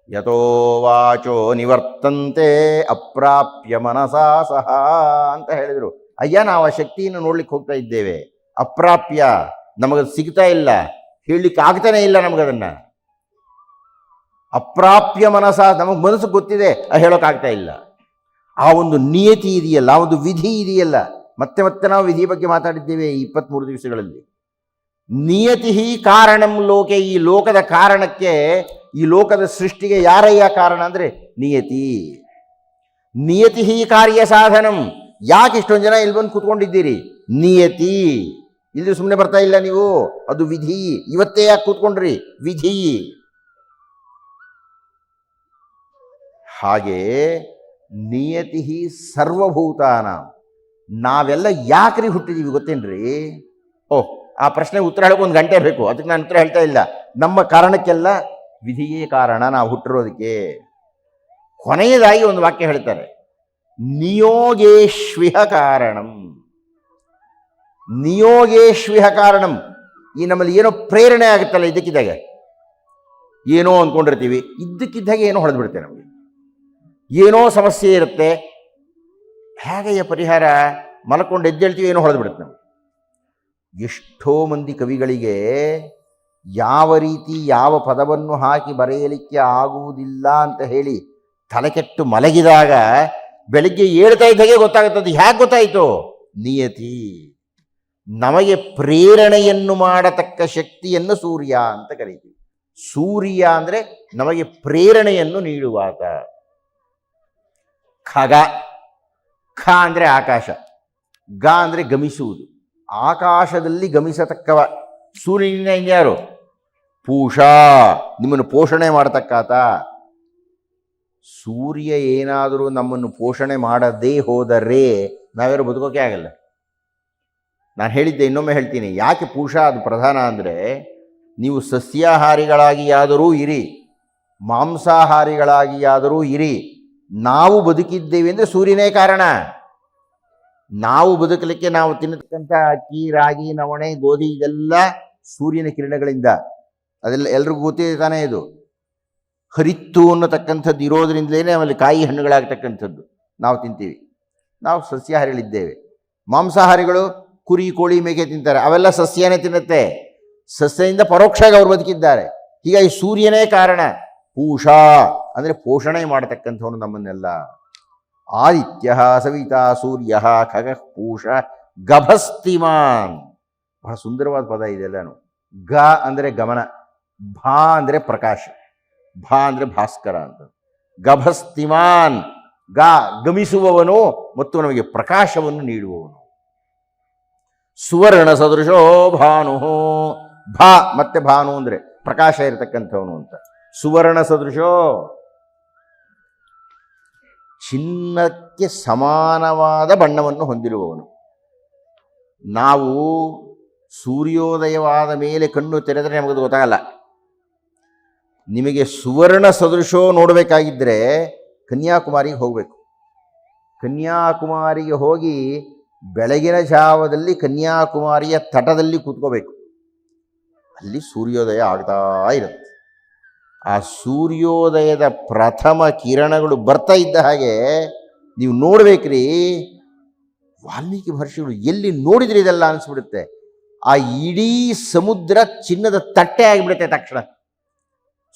ಯಥೋ ವಾಚೋ ನಿವರ್ತಂತೆ ಅಪ್ರಾಪ್ಯ ಮನಸಾ ಸಹ ಅಂತ ಹೇಳಿದರು. ಅಯ್ಯ, ನಾವು ಆ ಶಕ್ತಿಯನ್ನು ನೋಡ್ಲಿಕ್ಕೆ ಹೋಗ್ತಾ ಇದ್ದೇವೆ, ಅಪ್ರಾಪ್ಯ, ನಮಗದು ಸಿಗ್ತಾ ಇಲ್ಲ, ಹೇಳಲಿಕ್ಕೆ ಆಗ್ತಾನೆ ಇಲ್ಲ ನಮಗದನ್ನು. ಅಪ್ರಾಪ್ಯ ಮನಸ, ನಮಗೆ ಮನಸ್ಸು ಗೊತ್ತಿದೆ, ಹೇಳೋಕ್ಕಾಗ್ತಾ ಇಲ್ಲ. ಆ ಒಂದು ನಿಯತಿ ಇದೆಯಲ್ಲ, ಆ ಒಂದು ವಿಧಿ ಇದೆಯಲ್ಲ, ಮತ್ತೆ ಮತ್ತೆ ನಾವು ವಿಧಿ ಬಗ್ಗೆ ಮಾತಾಡಿದ್ದೇವೆ ಈ 23 ದಿವಸಗಳಲ್ಲಿ. ನಿಯತಿ ಕಾರಣಂ ಲೋಕೆ. ಈ ಲೋಕದ ಕಾರಣಕ್ಕೆ, ಈ ಲೋಕದ ಸೃಷ್ಟಿಗೆ ಯಾರಯ್ಯ ಕಾರಣ ಅಂದರೆ ನಿಯತಿ. ನಿಯತಿ ಕಾರ್ಯ ಸಾಧನಂ. ಯಾಕೆ ಇಷ್ಟೊಂದು ಜನ ಇಲ್ಲಿ ಬಂದು ಕೂತ್ಕೊಂಡಿದ್ದೀರಿ? ನಿಯತಿ. ಇಲ್ಲಿ ಸುಮ್ಮನೆ ಬರ್ತಾ ಇಲ್ಲ ನೀವು, ಅದು ವಿಧಿ. ಇವತ್ತೇ ಯಾಕೆ ಕೂತ್ಕೊಂಡ್ರಿ? ವಿಧಿ. ಹಾಗೆ ನಿಯತಿ ಸರ್ವಭೂತಾನ. ನಾವೆಲ್ಲ ಯಾಕ್ರಿ ಹುಟ್ಟಿದೀವಿ ಗೊತ್ತೇನ್ರಿ? ಓಹ್, ಆ ಪ್ರಶ್ನೆಗೆ ಉತ್ತರ ಹೇಳೋಕೆ 1 ಗಂಟೆ ಬೇಕು, ಅದಕ್ಕೆ ನಾನು ಉತ್ತರ ಹೇಳ್ತಾ ಇಲ್ಲ. ನಮ್ಮ ಕಾರಣಕ್ಕೆಲ್ಲ ವಿಧಿಯೇ ಕಾರಣ, ನಾವು ಹುಟ್ಟಿರೋದಕ್ಕೆ. ಕೊನೆಯದಾಗಿ ಒಂದು ವಾಕ್ಯ ಹೇಳ್ತಾರೆ, ನಿಯೋಗೇಶ್ವಿಹ ಕಾರಣಂ. ನಿಯೋಗೇಶ್ವಿಹ ಕಾರಣಂ. ಈ ನಮ್ಮಲ್ಲಿ ಏನೋ ಪ್ರೇರಣೆ ಆಗುತ್ತಲ್ಲ ಇದ್ದಕ್ಕಿದ್ದಾಗೆ, ಏನೋ ಅಂದ್ಕೊಂಡಿರ್ತೀವಿ, ಇದ್ದಕ್ಕಿದ್ದಾಗೆ ಏನೋ ಹೊಡೆದು ಬಿಡುತ್ತೆ ನಮಗೆ. ಏನೋ ಸಮಸ್ಯೆ ಇರುತ್ತೆ, ಹೇಗೆಯ ಪರಿಹಾರ? ಮಲ್ಕೊಂಡು ಎದ್ದೇಳ್ತೀವಿ, ಏನೋ ಹೊಡೆದು ಬಿಡುತ್ತೆ ನಮಗೆ. ಎಷ್ಟೋ ಮಂದಿ ಕವಿಗಳಿಗೆ ಯಾವ ರೀತಿ ಯಾವ ಪದವನ್ನು ಹಾಕಿ ಬರೆಯಲಿಕ್ಕೆ ಆಗುವುದಿಲ್ಲ ಅಂತ ಹೇಳಿ ತಲೆಕೆಟ್ಟು ಮಲಗಿದಾಗ ಬೆಳಿಗ್ಗೆ ಏಳ್ತಾ ಇದ್ದಾಗೆ ಗೊತ್ತಾಗುತ್ತದೆ. ಹೇಗೆ ಗೊತ್ತಾಯಿತು? ನಿಯತಿ. ನಮಗೆ ಪ್ರೇರಣೆಯನ್ನು ಮಾಡತಕ್ಕ ಶಕ್ತಿಯನ್ನು ಸೂರ್ಯ ಅಂತ ಕರೀತೀವಿ. ಸೂರ್ಯ ಅಂದರೆ ನಮಗೆ ಪ್ರೇರಣೆಯನ್ನು ನೀಡುವಾತ. ಖಗ, ಖ ಅಂದರೆ ಆಕಾಶ, ಗ ಅಂದರೆ ಗಮಿಸುವುದು. ಆಕಾಶದಲ್ಲಿ ಗಮಿಸತಕ್ಕವ ಸೂರ್ಯನಿಂದ ಇನ್ಯಾರು? ಪೂಷಾ, ನಿಮ್ಮನ್ನು ಪೋಷಣೆ ಮಾಡತಕ್ಕಾತ. ಸೂರ್ಯ ಏನಾದರೂ ನಮ್ಮನ್ನು ಪೋಷಣೆ ಮಾಡದೇ ಹೋದರೆ ನಾವ್ಯಾರು ಬದುಕೋಕೆ ಆಗಲ್ಲ. ನಾನು ಹೇಳಿದ್ದೆ, ಇನ್ನೊಮ್ಮೆ ಹೇಳ್ತೀನಿ. ಯಾಕೆ ಪೂಷಾ ಅದು ಪ್ರಧಾನ ಅಂದರೆ, ನೀವು ಸಸ್ಯಾಹಾರಿಗಳಾಗಿಯಾದರೂ ಇರಿ, ಮಾಂಸಾಹಾರಿಗಳಾಗಿಯಾದರೂ ಇರಿ, ನಾವು ಬದುಕಿದ್ದೇವೆ ಅಂದರೆ ಸೂರ್ಯನೇ ಕಾರಣ. ನಾವು ಬದುಕಲಿಕ್ಕೆ ನಾವು ತಿನ್ನತಕ್ಕಂಥ ಅಕ್ಕಿ, ರಾಗಿ, ನವಣೆ, ಗೋಧಿ ಇದೆಲ್ಲ ಸೂರ್ಯನ ಕಿರಣಗಳಿಂದ. ಅದೆಲ್ಲ ಎಲ್ರಿಗೂ ಗೊತ್ತಿದೆ ತಾನೇ. ಇದು ಹರಿತ್ತು ಅನ್ನತಕ್ಕಂಥದ್ದು ಇರೋದ್ರಿಂದಲೇ ಆಮೇಲೆ ಕಾಯಿ ಹಣ್ಣುಗಳಾಗ್ತಕ್ಕಂಥದ್ದು ನಾವು ತಿಂತೀವಿ. ನಾವು ಸಸ್ಯಾಹಾರಿಗಳಿದ್ದೇವೆ. ಮಾಂಸಾಹಾರಿಗಳು ಕುರಿ, ಕೋಳಿ, ಮೇಕೆ ತಿಂತಾರೆ, ಅವೆಲ್ಲ ಸಸ್ಯನೇ ತಿನ್ನುತ್ತೆ. ಸಸ್ಯದಿಂದ ಪರೋಕ್ಷವಾಗಿ ಅವರು ಬದುಕಿದ್ದಾರೆ. ಹೀಗಾಗಿ ಸೂರ್ಯನೇ ಕಾರಣ. ಪೂಷಾ ಅಂದರೆ ಪೋಷಣೆ ಮಾಡತಕ್ಕಂಥವನು ನಮ್ಮನ್ನೆಲ್ಲ. ಆದಿತ್ಯ ಸವಿತಾ ಸೂರ್ಯ ಖಗ ಪೂಷ ಗಭಸ್ತಿಮಾನ್. ಬಹಳ ಸುಂದರವಾದ ಪದ ಇದೆಲ್ಲನು. ಗ ಅಂದರೆ ಗಮನ, ಭಾ ಅಂದರೆ ಪ್ರಕಾಶ, ಭಾ ಅಂದರೆ ಭಾಸ್ಕರ ಅಂತ. ಗಭಸ್ತಿಮಾನ್, ಗ ಗಮಿಸುವವನು ಮತ್ತು ನಮಗೆ ಪ್ರಕಾಶವನ್ನು ನೀಡುವವನು. ಸುವರ್ಣ ಸದೃಶೋ ಭಾನು, ಭಾ ಮತ್ತೆ ಭಾನು ಅಂದರೆ ಪ್ರಕಾಶ ಇರತಕ್ಕಂಥವನು ಅಂತ. ಸುವರ್ಣ ಸದೃಶೋ, ಚಿನ್ನಕ್ಕೆ ಸಮಾನವಾದ ಬಣ್ಣವನ್ನು ಹೊಂದಿರುವವನು. ನಾವು ಸೂರ್ಯೋದಯವಾದ ಮೇಲೆ ಕಣ್ಣು ತೆರೆದರೆ ನಮಗದು ಗೊತ್ತಾಗಲ್ಲ. ನಿಮಗೆ ಸುವರ್ಣ ಸದೃಶೋ ನೋಡಬೇಕಾಗಿದ್ದರೆ ಕನ್ಯಾಕುಮಾರಿಗೆ ಹೋಗಬೇಕು. ಕನ್ಯಾಕುಮಾರಿಗೆ ಹೋಗಿ ಬೆಳಗಿನ ಜಾವದಲ್ಲಿ ಕನ್ಯಾಕುಮಾರಿಯ ತಟದಲ್ಲಿ ಕೂತ್ಕೋಬೇಕು. ಅಲ್ಲಿ ಸೂರ್ಯೋದಯ ಆಗ್ತಾ ಇರುತ್ತೆ. ಆ ಸೂರ್ಯೋದಯದ ಪ್ರಥಮ ಕಿರಣಗಳು ಬರ್ತಾ ಇದ್ದ ಹಾಗೆ ನೀವು ನೋಡ್ಬೇಕ್ರಿ. ವಾಲ್ಮೀಕಿ ಮಹರ್ಷಿಗಳು ಎಲ್ಲಿ ನೋಡಿದ್ರೆ ಇದೆಲ್ಲ ಅನಿಸ್ಬಿಡುತ್ತೆ. ಆ ಇಡೀ ಸಮುದ್ರ ಚಿನ್ನದ ತಟ್ಟೆ ಆಗಿಬಿಡುತ್ತೆ ತಕ್ಷಣ.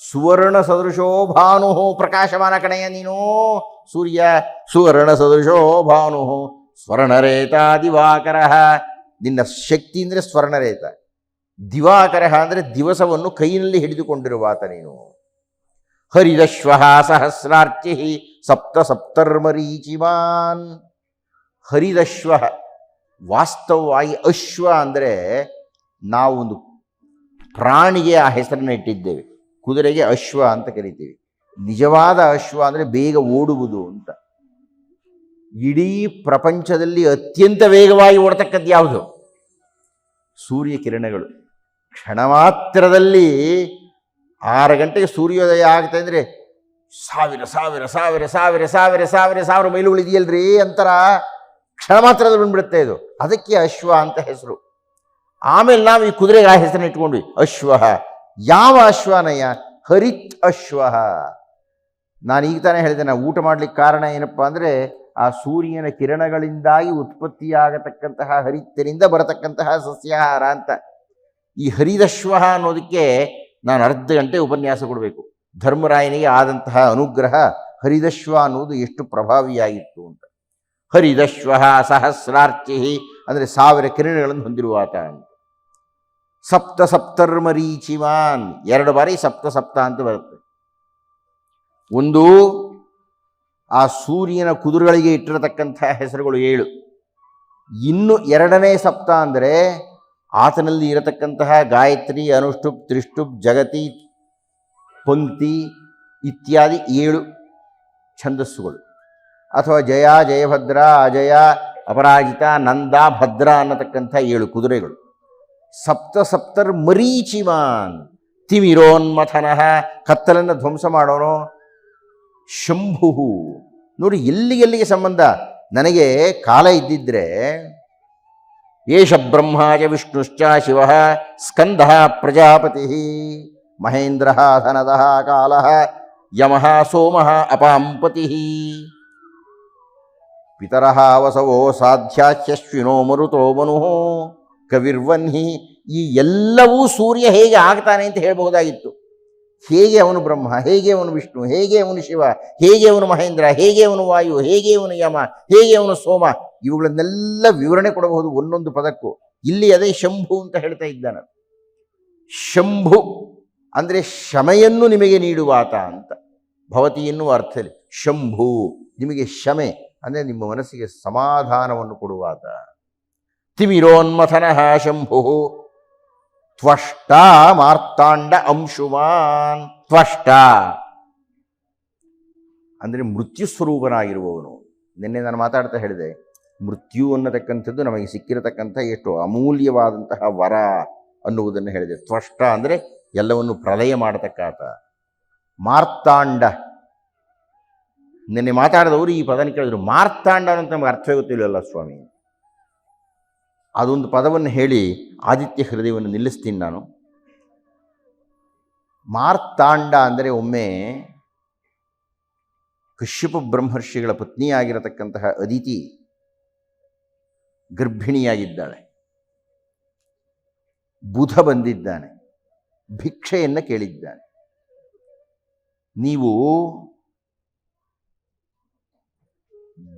ಸುವರ್ಣ ಸದೃಶೋ ಭಾನು, ಪ್ರಕಾಶಮಾನ ಕಣೆಯ ನೀನು ಸೂರ್ಯ. ಸುವರ್ಣ ಸದೃಶೋ ಭಾನು ಸ್ವರ್ಣರೇತ ದಿವಾಕರ. ನಿನ್ನ ಶಕ್ತಿ ಅಂದರೆ ಸ್ವರ್ಣರೇತ, ದಿವಾಕರ ಅಂದರೆ ದಿವಸವನ್ನು ಕೈಯಲ್ಲಿ ಹಿಡಿದುಕೊಂಡಿರುವಾತ ನೀನು. ಹರಿದಶ್ವ ಸಹಸ್ರಾರ್ಚಿ ಸಪ್ತ ಸಪ್ತರ್ಮರೀಚಿಮಾನ್. ಹರಿದಶ್ವ, ವಾಸ್ತವವಾಗಿ ಅಶ್ವ ಅಂದರೆ ನಾವು ಒಂದು ಪ್ರಾಣಿಗೆ ಆ ಹೆಸರನ್ನು ಇಟ್ಟಿದ್ದೇವೆ. ಕುದುರೆಗೆ ಅಶ್ವ ಅಂತ ಕರಿತೀವಿ. ನಿಜವಾದ ಅಶ್ವ ಅಂದರೆ ಬೇಗ ಓಡುವುದು ಅಂತ. ಇಡೀ ಪ್ರಪಂಚದಲ್ಲಿ ಅತ್ಯಂತ ವೇಗವಾಗಿ ಓಡತಕ್ಕದ್ದು ಯಾವುದು? ಸೂರ್ಯ ಕಿರಣಗಳು. ಕ್ಷಣ ಮಾತ್ರದಲ್ಲಿ 6 ಗಂಟೆಗೆ ಸೂರ್ಯೋದಯ ಆಗ್ತಾ ಇದ್ರೆ ಸಾವಿರ ಸಾವಿರ ಸಾವಿರ ಸಾವಿರ ಸಾವಿರ ಸಾವಿರ ಸಾವಿರ ಮೈಲುಗಳು ಇದೆಯಲ್ರಿ ಅಂತರ ಕ್ಷಣ ಮಾತ್ರದಲ್ಲಿ ಬಂದ್ಬಿಡುತ್ತೆ ಇದು. ಅದಕ್ಕೆ ಅಶ್ವ ಅಂತ ಹೆಸರು. ಆಮೇಲೆ ನಾವು ಈ ಕುದುರೆಗೆ ಆ ಹೆಸರನ್ನ ಇಟ್ಕೊಂಡ್ವಿ, ಅಶ್ವ. ಯಾವ ಅಶ್ವನಯ್ಯ? ಹರಿತ್ ಅಶ್ವ. ನಾನು ಈಗ ತಾನೇ ಹೇಳಿದೆ, ನಾವು ಊಟ ಮಾಡ್ಲಿಕ್ಕೆ ಕಾರಣ ಏನಪ್ಪ ಅಂದರೆ ಆ ಸೂರ್ಯನ ಕಿರಣಗಳಿಂದಾಗಿ ಉತ್ಪತ್ತಿಯಾಗತಕ್ಕಂತಹ ಹರಿತ್ತಿನಿಂದ ಬರತಕ್ಕಂತಹ ಸಸ್ಯಾಹಾರ ಅಂತ. ಈ ಹರಿದಶ್ವ ಅನ್ನೋದಕ್ಕೆ ನಾನು ಅರ್ಧ ಗಂಟೆ ಉಪನ್ಯಾಸ ಕೊಡಬೇಕು. ಧರ್ಮರಾಯನಿಗೆ ಆದಂತಹ ಅನುಗ್ರಹ ಹರಿದಶ್ವ ಅನ್ನೋದು ಎಷ್ಟು ಪ್ರಭಾವಿಯಾಗಿತ್ತು ಅಂತ. ಹರಿದಶ್ವ ಸಹಸ್ರಾರ್ಚಿ ಅಂದರೆ 1000 ಕಿರಣಗಳನ್ನು ಹೊಂದಿರುವಾತ ಅಂತ. ಸಪ್ತ ಸಪ್ತರ್ಮರೀಚಿಮಾನ್, 2 ಬಾರಿ ಸಪ್ತ ಸಪ್ತ ಅಂತ ಬರುತ್ತೆ. ಒಂದು ಆ ಸೂರ್ಯನ ಕುದುರೆಗಳಿಗೆ ಇಟ್ಟಿರತಕ್ಕಂಥ ಹೆಸರುಗಳು 7. ಇನ್ನು 2ನೇ ಸಪ್ತ ಅಂದರೆ ಆತನಲ್ಲಿ ಇರತಕ್ಕಂತಹ ಗಾಯತ್ರಿ, ಅನುಷ್ಠುಪ್, ತ್ರಿಷ್ಠುಪ್, ಜಗತಿ, ಪಂಕ್ತಿ ಇತ್ಯಾದಿ 7 ಛಂದಸ್ಸುಗಳು. ಅಥವಾ ಜಯ, ಜಯಭದ್ರ, ಅಜಯ, ಅಪರಾಜಿತ, ನಂದ, ಭದ್ರ ಅನ್ನತಕ್ಕಂಥ 7 ಕುದುರೆಗಳು. ಸಪ್ತ ಸಪ್ತರ್ ಮರೀಚಿಮಾನ್, ತಿಮಿರೋನ್ಮಥನಃ, ಕತ್ತಲನ್ನು ಧ್ವಂಸ ಮಾಡೋನು. ಶಂಭು, ನೋಡಿ ಎಲ್ಲಿಗೆ ಸಂಬಂಧ. ನನಗೆ ಕಾಲ ಇದ್ದಿದ್ರೆ ಏಷ ಬ್ರಹ್ಮಾಚ ವಿಷ್ಣುಶ್ಚ ಶಿವ ಸ್ಕಂದ ಪ್ರಜಾಪತಿ ಮಹೇಂದ್ರ ಧನದ ಕಾಲ ಯಮಃ ಸೋಮಃ ಅಪಾಂಪತಿ ಪಿತರಃ ವಸವೋ ಸಾಧ್ಯಾಚ್ಯಶ್ವಿನೋ ಮರುತೋ ಮನು ಕವಿರ್ವನ್ಹಿ. ಈ ಎಲ್ಲವೂ ಸೂರ್ಯ ಹೇಗೆ ಆಗ್ತಾನೆ ಅಂತ ಹೇಳಬಹುದಾಗಿತ್ತು. ಹೇಗೆ ಅವನು ಬ್ರಹ್ಮ, ಹೇಗೆ ಅವನು ವಿಷ್ಣು, ಹೇಗೆ ಅವನು ಶಿವ, ಹೇಗೆ ಅವನು ಮಹೇಂದ್ರ, ಹೇಗೆ ಅವನು ವಾಯು, ಹೇಗೆ ಅವನು ಯಮ, ಹೇಗೆ ಅವನು ಸೋಮ, ಇವುಗಳನ್ನೆಲ್ಲ ವಿವರಣೆ ಕೊಡಬಹುದು ಒಂದೊಂದು ಪದಕ್ಕೂ. ಇಲ್ಲಿ ಅದೇ ಶಂಭು ಅಂತ ಹೇಳ್ತಾ ಇದ್ದಾನೆ. ಶಂಭು ಅಂದರೆ ಶಮೆಯನ್ನು ನಿಮಗೆ ನೀಡುವಾತ ಅಂತ, ಭವತಿ ಎನ್ನುವ ಅರ್ಥದಲ್ಲಿ. ಶಂಭು ನಿಮಗೆ ಶಮೆ ಅಂದರೆ ನಿಮ್ಮ ಮನಸ್ಸಿಗೆ ಸಮಾಧಾನವನ್ನು ಕೊಡುವಾತ. ತಿಮಿರೋನ್ಮಥನಃ ಶಂಭು ತ್ವಷ್ಟ ಮಾರ್ತಾಂಡ ಅಂಶುಮಾನ್. ತ್ವಷ್ಟ ಅಂದರೆ ಮೃತ್ಯು ಸ್ವರೂಪನಾಗಿರುವವನು. ನಿನ್ನೆ ನಾನು ಮಾತಾಡ್ತಾ ಹೇಳಿದೆ, ಮೃತ್ಯು ಅನ್ನತಕ್ಕಂಥದ್ದು ನಮಗೆ ಸಿಕ್ಕಿರತಕ್ಕಂಥ ಎಷ್ಟು ಅಮೂಲ್ಯವಾದಂತಹ ವರ ಅನ್ನುವುದನ್ನು ಹೇಳಿದೆ. ತ್ವಷ್ಟ ಅಂದರೆ ಎಲ್ಲವನ್ನು ಪ್ರಲಯ ಮಾಡತಕ್ಕಾತ. ಮಾರ್ತಾಂಡ, ನಿನ್ನೆ ಮಾತಾಡಿದವರು ಈ ಪದನ ಕೇಳಿದ್ರು. ಮಾರ್ತಾಂಡ ಅಂತ ನಮಗೆ ಅರ್ಥವೇ ಗೊತ್ತಿಲ್ಲಲ್ಲ ಸ್ವಾಮಿ. ಅದೊಂದು ಪದವನ್ನು ಹೇಳಿ ಆದಿತ್ಯ ಹೃದಯವನ್ನು ನಿಲ್ಲಿಸ್ತೀನಿ ನಾನು. ಮಾರ್ತಾಂಡ ಅಂದರೆ ಒಮ್ಮೆ ಕಶ್ಯಪ ಬ್ರಹ್ಮರ್ಷಿಗಳ ಪತ್ನಿಯಾಗಿರತಕ್ಕಂತಹ ಅದಿತಿ ಗರ್ಭಿಣಿಯಾಗಿದ್ದಾಳೆ. ಬುಧ ಬಂದಿದ್ದಾನೆ, ಭಿಕ್ಷೆಯನ್ನು ಕೇಳಿದ್ದಾನೆ. ನೀವು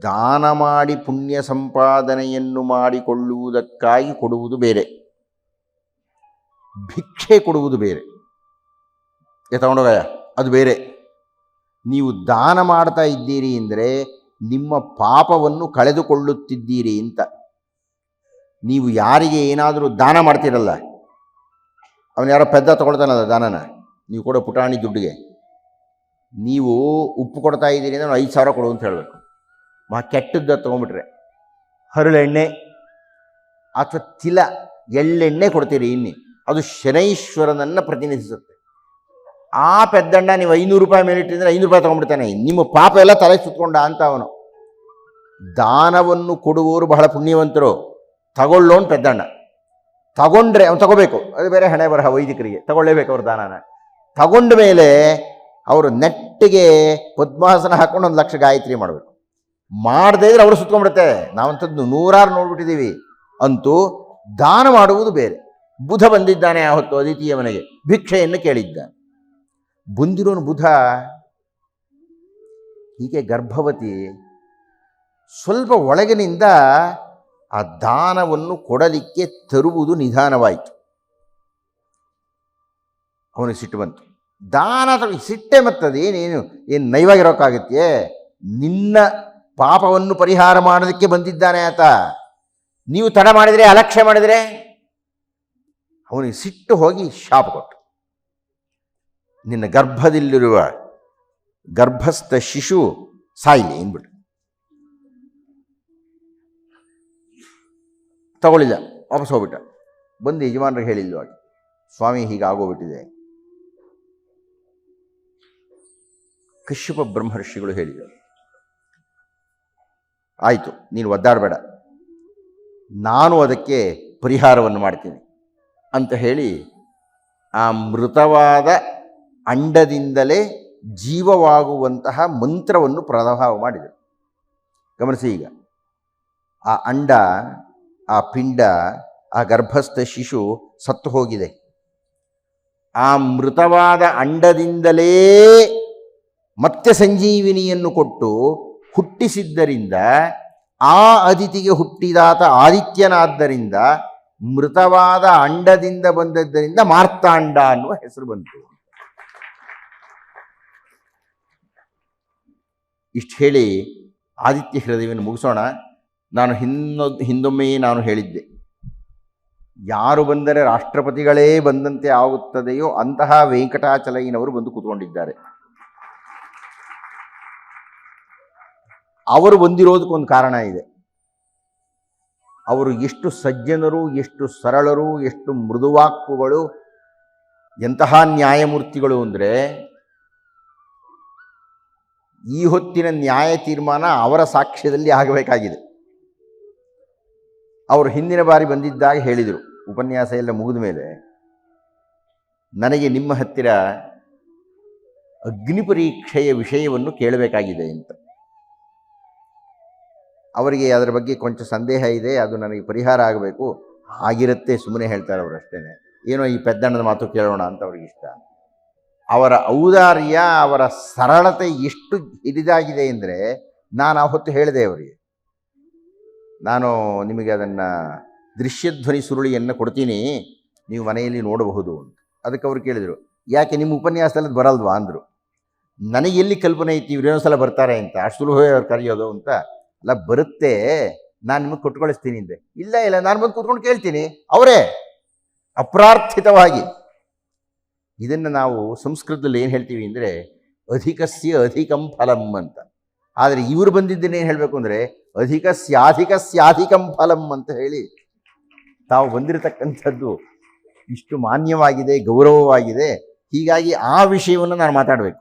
ದಾನ ಮಾಡಿ ಪುಣ್ಯ ಸಂಪಾದನೆಯನ್ನು ಮಾಡಿಕೊಳ್ಳುವುದಕ್ಕಾಗಿ ಕೊಡುವುದು ಬೇರೆ, ಭಿಕ್ಷೆ ಕೊಡುವುದು ಬೇರೆ. ತಗೊಂಡೋಗಯ್ಯ ಅದು ಬೇರೆ. ನೀವು ದಾನ ಮಾಡ್ತಾ ಇದ್ದೀರಿ ಅಂದರೆ ನಿಮ್ಮ ಪಾಪವನ್ನು ಕಳೆದುಕೊಳ್ಳುತ್ತಿದ್ದೀರಿ ಅಂತ. ನೀವು ಯಾರಿಗೆ ಏನಾದರೂ ದಾನ ಮಾಡ್ತೀರಲ್ಲ, ಅವನು ಯಾರೋ ಪೆದ್ದ ತೊಗೊಳ್ತಾನಲ್ಲ ದಾನನ, ನೀವು ಕೊಡೋ ಪುಟಾಣಿ ದುಡ್ಡಿಗೆ. ನೀವು ಉಪ್ಪು ಕೊಡ್ತಾ ಇದ್ದೀರಿ ಅಂದರೆ 5,000 ಕೊಡು ಅಂತ ಹೇಳಬೇಕು. ಕೆಟ್ಟದ್ದು ತೊಗೊಂಬಿಟ್ರೆ ಹರಳೆಣ್ಣೆ ಅಥವಾ ತಿಲ ಎಳ್ಳೆಣ್ಣೆ ಕೊಡ್ತೀರಿ ಇನ್ನಿ, ಅದು ಶನೈಶ್ವರನನ್ನು ಪ್ರತಿನಿಧಿಸುತ್ತೆ. ಆ ಪೆದ್ದಣ್ಣ ನೀವು 500 ರೂಪಾಯಿ ಮೇಲಿಟ್ಟಿದ್ರೆ 500 ರೂಪಾಯಿ ತೊಗೊಂಡ್ಬಿಡ್ತಾನೆ. ನಿಮ್ಮ ಪಾಪ ಎಲ್ಲ ತಲೆ ಸುತ್ತಕೊಂಡ ಅಂತ ಅವನು. ದಾನವನ್ನು ಕೊಡುವವರು ಬಹಳ ಪುಣ್ಯವಂತರು, ತಗೊಳ್ಳೋನು ಪೆದ್ದಣ್ಣ. ತಗೊಂಡ್ರೆ ಅವನು ತಗೋಬೇಕು, ಅದು ಬೇರೆ ಹಣೆ ಬರಹ. ವೈದಿಕರಿಗೆ ತಗೊಳ್ಳೇಬೇಕು ಅವ್ರ ದಾನನ. ತಗೊಂಡ ಮೇಲೆ ಅವರು ನೆಟ್ಟಿಗೆ ಪದ್ಮಾಸನ ಹಾಕ್ಕೊಂಡು 1,00,000 ಗಾಯತ್ರಿ ಮಾಡಬೇಕು. ಮಾಡದೇ ಇದ್ರೆ ಅವರು ಸುತ್ಕೊಂಡ್ಬಿಡುತ್ತೆ. ನಾವಂಥದ್ದು 100 ನೋಡ್ಬಿಟ್ಟಿದ್ದೀವಿ. ಅಂತೂ ದಾನ ಮಾಡುವುದು ಬೇರೆ. ಬುಧ ಬಂದಿದ್ದಾನೆ ಆ ಹೊತ್ತು ಅದಿತಿಯ ಮನೆಗೆ, ಭಿಕ್ಷೆಯನ್ನು ಕೇಳಿದ್ದಾನೆ. ಬಂದಿರೋನು ಬುಧ ಹೀಗೆ ಗರ್ಭವತಿ ಸ್ವಲ್ಪ ಒಳಗಿನಿಂದ ಆ ದಾನವನ್ನು ಕೊಡಲಿಕ್ಕೆ ತರುವುದು ನಿಧಾನವಾಯಿತು. ಅವನಿಗೆ ಸಿಟ್ಟು ಬಂತು. ದಾನ ಸಿಟ್ಟೆ ಮತ್ತದು ಏನು ನೈವಾಗಿರೋಕ್ಕಾಗತ್ತೆ? ನಿನ್ನ ಪಾಪವನ್ನು ಪರಿಹಾರ ಮಾಡೋದಕ್ಕೆ ಬಂದಿದ್ದಾನೆ ಆತ. ನೀವು ತಡ ಮಾಡಿದರೆ, ಅಲಕ್ಷ್ಯ ಮಾಡಿದರೆ ಅವನಿಗೆ ಸಿಟ್ಟು ಹೋಗಿ ಶಾಪ ಕೊಟ್ಟು, ನಿನ್ನ ಗರ್ಭದಲ್ಲಿರುವ ಗರ್ಭಸ್ಥ ಶಿಶು ಸಾಯಿಲಿ ಅಂದ್ಬಿಟ್ಟು. ತಗೊಳ್ಳಿಲ್ಲ, ವಾಪಸ್ ಹೋಗ್ಬಿಟ್ಟ. ಬಂದು ಯಜಮಾನರಿಗೆ ಹೇಳಿಲ್ವ, ಸ್ವಾಮಿ ಹೀಗಾಗೋಗ್ಬಿಟ್ಟಿದೆ. ಕಶ್ಯಪ ಬ್ರಹ್ಮರ್ಷಿಗಳು ಹೇಳಿದರು, ಆಯಿತು ನೀನು ಒದ್ದಾಡಬೇಡ, ನಾನು ಅದಕ್ಕೆ ಪರಿಹಾರವನ್ನು ಮಾಡ್ತೀನಿ ಅಂತ ಹೇಳಿ ಆ ಮೃತವಾದ ಅಂಡದಿಂದಲೇ ಜೀವವಾಗುವಂತಹ ಮಂತ್ರವನ್ನು ಪ್ರಭಾವ ಮಾಡಿದರು. ಗಮನಿಸಿ, ಈಗ ಆ ಅಂಡ, ಆ ಪಿಂಡ, ಆ ಗರ್ಭಸ್ಥ ಶಿಶು ಸತ್ತು ಹೋಗಿದೆ. ಆ ಮೃತವಾದ ಅಂಡದಿಂದಲೇ ಮತ್ತೆ ಸಂಜೀವಿನಿಯನ್ನು ಕೊಟ್ಟು ಹುಟ್ಟಿಸಿದ್ದರಿಂದ ಆ ಅದಿತಿಗೆ ಹುಟ್ಟಿದಾತ ಆದಿತ್ಯನಾದ್ದರಿಂದ ಮೃತವಾದ ಅಂಡದಿಂದ ಬಂದದ್ದರಿಂದ ಮಾರ್ತಾಂಡ ಅನ್ನುವ ಹೆಸರು ಬಂತು. ಇಷ್ಟು ಹೇಳಿ ಆದಿತ್ಯ ಹೃದಯವನ್ನು ಮುಗಿಸೋಣ. ನಾನು ಹಿಂದೊಮ್ಮೆಯೇ ನಾನು ಹೇಳಿದ್ದೆ, ಯಾರು ಬಂದರೆ ರಾಷ್ಟ್ರಪತಿಗಳೇ ಬಂದಂತೆ ಆಗುತ್ತದೆಯೋ ಅಂತಹ ವೆಂಕಟಾಚಲಯ್ಯನವರು ಬಂದು ಕೂತ್ಕೊಂಡಿದ್ದಾರೆ. ಅವರು ಬಂದಿರೋದಕ್ಕೊಂದು ಕಾರಣ ಇದೆ. ಅವರು ಎಷ್ಟು ಸಜ್ಜನರು, ಎಷ್ಟು ಸರಳರು, ಎಷ್ಟು ಮೃದುವಾಕ್ಕುಗಳು, ಎಂತಹ ನ್ಯಾಯಮೂರ್ತಿಗಳು ಅಂದರೆ ಈ ಹೊತ್ತಿನ ನ್ಯಾಯ ತೀರ್ಮಾನ ಅವರ ಸಾಕ್ಷ್ಯದಲ್ಲಿ ಆಗಬೇಕಾಗಿದೆ. ಅವರು ಹಿಂದಿನ ಬಾರಿ ಬಂದಿದ್ದಾಗ ಹೇಳಿದರು, ಉಪನ್ಯಾಸ ಎಲ್ಲ ಮುಗಿದ ಮೇಲೆ ನನಗೆ ನಿಮ್ಮ ಹತ್ತಿರ ಅಗ್ನಿ ಪರೀಕ್ಷೆಯ ವಿಷಯವನ್ನು ಕೇಳಬೇಕಾಗಿದೆ ಅಂತ. ಅವರಿಗೆ ಅದರ ಬಗ್ಗೆ ಕೊಂಚ ಸಂದೇಹ ಇದೆ, ಅದು ನನಗೆ ಪರಿಹಾರ ಆಗಬೇಕು. ಆಗಿರುತ್ತೆ, ಸುಮ್ಮನೆ ಹೇಳ್ತಾರೆ ಅವರು ಅಷ್ಟೇ. ಏನೋ ಈ ಪೆದ್ದಣ್ಣನ ಮಾತು ಕೇಳೋಣ ಅಂತ ಅವ್ರಿಗೆ ಇಷ್ಟ. ಅವರ ಔದಾರ್ಯ, ಅವರ ಸರಳತೆ ಎಷ್ಟು ಹಿರಿದಾಗಿದೆ ಅಂದರೆ, ನಾನು ಆವತ್ತು ಹೇಳಿದೆ ಅವರಿಗೆ, ನಾನು ನಿಮಗೆ ಅದನ್ನು ದೃಶ್ಯಧ್ವನಿ ಸುರುಳಿಯನ್ನು ಕೊಡ್ತೀನಿ, ನೀವು ಮನೆಯಲ್ಲಿ ನೋಡಬಹುದು ಅಂತ. ಅದಕ್ಕೆ ಅವರು ಕೇಳಿದರು, ಯಾಕೆ ನಿಮ್ಮ ಉಪನ್ಯಾಸದಲ್ಲಿ ಬರಲ್ವಾ ಅಂದರು. ನನಗೆ ಎಲ್ಲಿ ಕಲ್ಪನೆ ಇತ್ತು ಇವ್ರೇನೋ ಸಲ ಬರ್ತಾರೆ ಅಂತ, ಅಷ್ಟು ಸುಲಭವೇ ಅವ್ರು ಕರೆಯೋದು ಅಂತ. ಅಲ್ಲ, ಬರುತ್ತೆ, ನಾನು ನಿಮಗೆ ಕೊಟ್ಕೊಳಿಸ್ತೀನಿ ಅಂದೆ. ಇಲ್ಲ ಇಲ್ಲ, ನಾನು ಬಂದು ಕೂತ್ಕೊಂಡು ಕೇಳ್ತೀನಿ, ಅವರೇ ಅಪ್ರಾರ್ಥಿತವಾಗಿ. ಇದನ್ನು ನಾವು ಸಂಸ್ಕೃತದಲ್ಲಿ ಏನು ಹೇಳ್ತೀವಿ ಅಂದರೆ, ಅಧಿಕಸ್ಯ ಅಧಿಕಂ ಫಲಂ ಅಂತ. ಆದರೆ ಇವರು ಬಂದಿದ್ದೇನೆ ಏನು ಹೇಳಬೇಕು ಅಂದರೆ, ಅಧಿಕಸ್ಯಾಧಿಕಸ್ಯಾಧಿಕಂ ಫಲಂ ಅಂತ ಹೇಳಿ ತಾವು ಬಂದಿರತಕ್ಕಂಥದ್ದು ಇಷ್ಟು ಮಾನ್ಯವಾಗಿದೆ, ಗೌರವವಾಗಿದೆ. ಹೀಗಾಗಿ ಆ ವಿಷಯವನ್ನು ನಾನು ಮಾತಾಡಬೇಕು.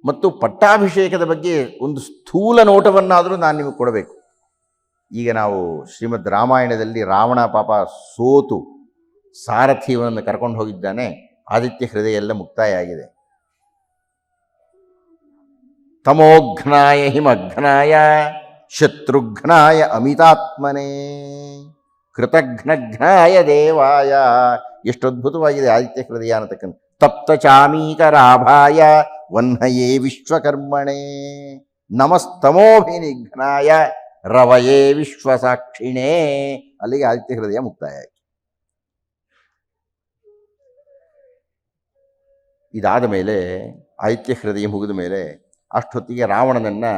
ಮತ್ತು ಪಟ್ಟಾಭಿಷೇಕದ ಬಗ್ಗೆ ಒಂದು ಸ್ಥೂಲ ನೋಟವನ್ನಾದರೂ ನಾನು ನಿಮಗೆ ಕೊಡಬೇಕು. ಈಗ ನಾವು ಶ್ರೀಮದ್ ರಾಮಾಯಣದಲ್ಲಿ ರಾವಣ ಪಾಪ ಸೋತು ಸಾರಥಿಯನ್ನು ಕರ್ಕೊಂಡು ಹೋಗಿದ್ದಾನೆ. ಆದಿತ್ಯ ಹೃದಯ ಎಲ್ಲ ಮುಕ್ತಾಯ ಆಗಿದೆ. ತಮೋಘ್ನಾಯ ಹಿಮಘ್ನಾಯ ಶತ್ರುಘ್ನಾಯ ಅಮಿತಾತ್ಮನೇ ಕೃತಘ್ನಘ್ನಾಯ ದೇವಾಯ. ಎಷ್ಟು ಅದ್ಭುತವಾಗಿದೆ ಆದಿತ್ಯ ಹೃದಯ ಅನ್ನತಕ್ಕಂಥ. ತಪ್ತ ಚಾಮೀಕರಾಭಾಯ ವಹ್ನಯೇ ವಿಶ್ವಕರ್ಮಣೇ ನಮಸ್ತಮೋಭಿನಿಘ್ನಾಯ ರವಯೇ ವಿಶ್ವಸಾಕ್ಷಿಣೇ. ಅಲ್ಲಿಗೆ ಆದಿತ್ಯ ಹೃದಯ ಮುಕ್ತಾಯ ಆಯಿತು. ಇದಾದ ಮೇಲೆ ಆದಿತ್ಯ ಹೃದಯ ಮುಗಿದ ಮೇಲೆ ಅಷ್ಟೊತ್ತಿಗೆ ರಾವಣನನ್ನು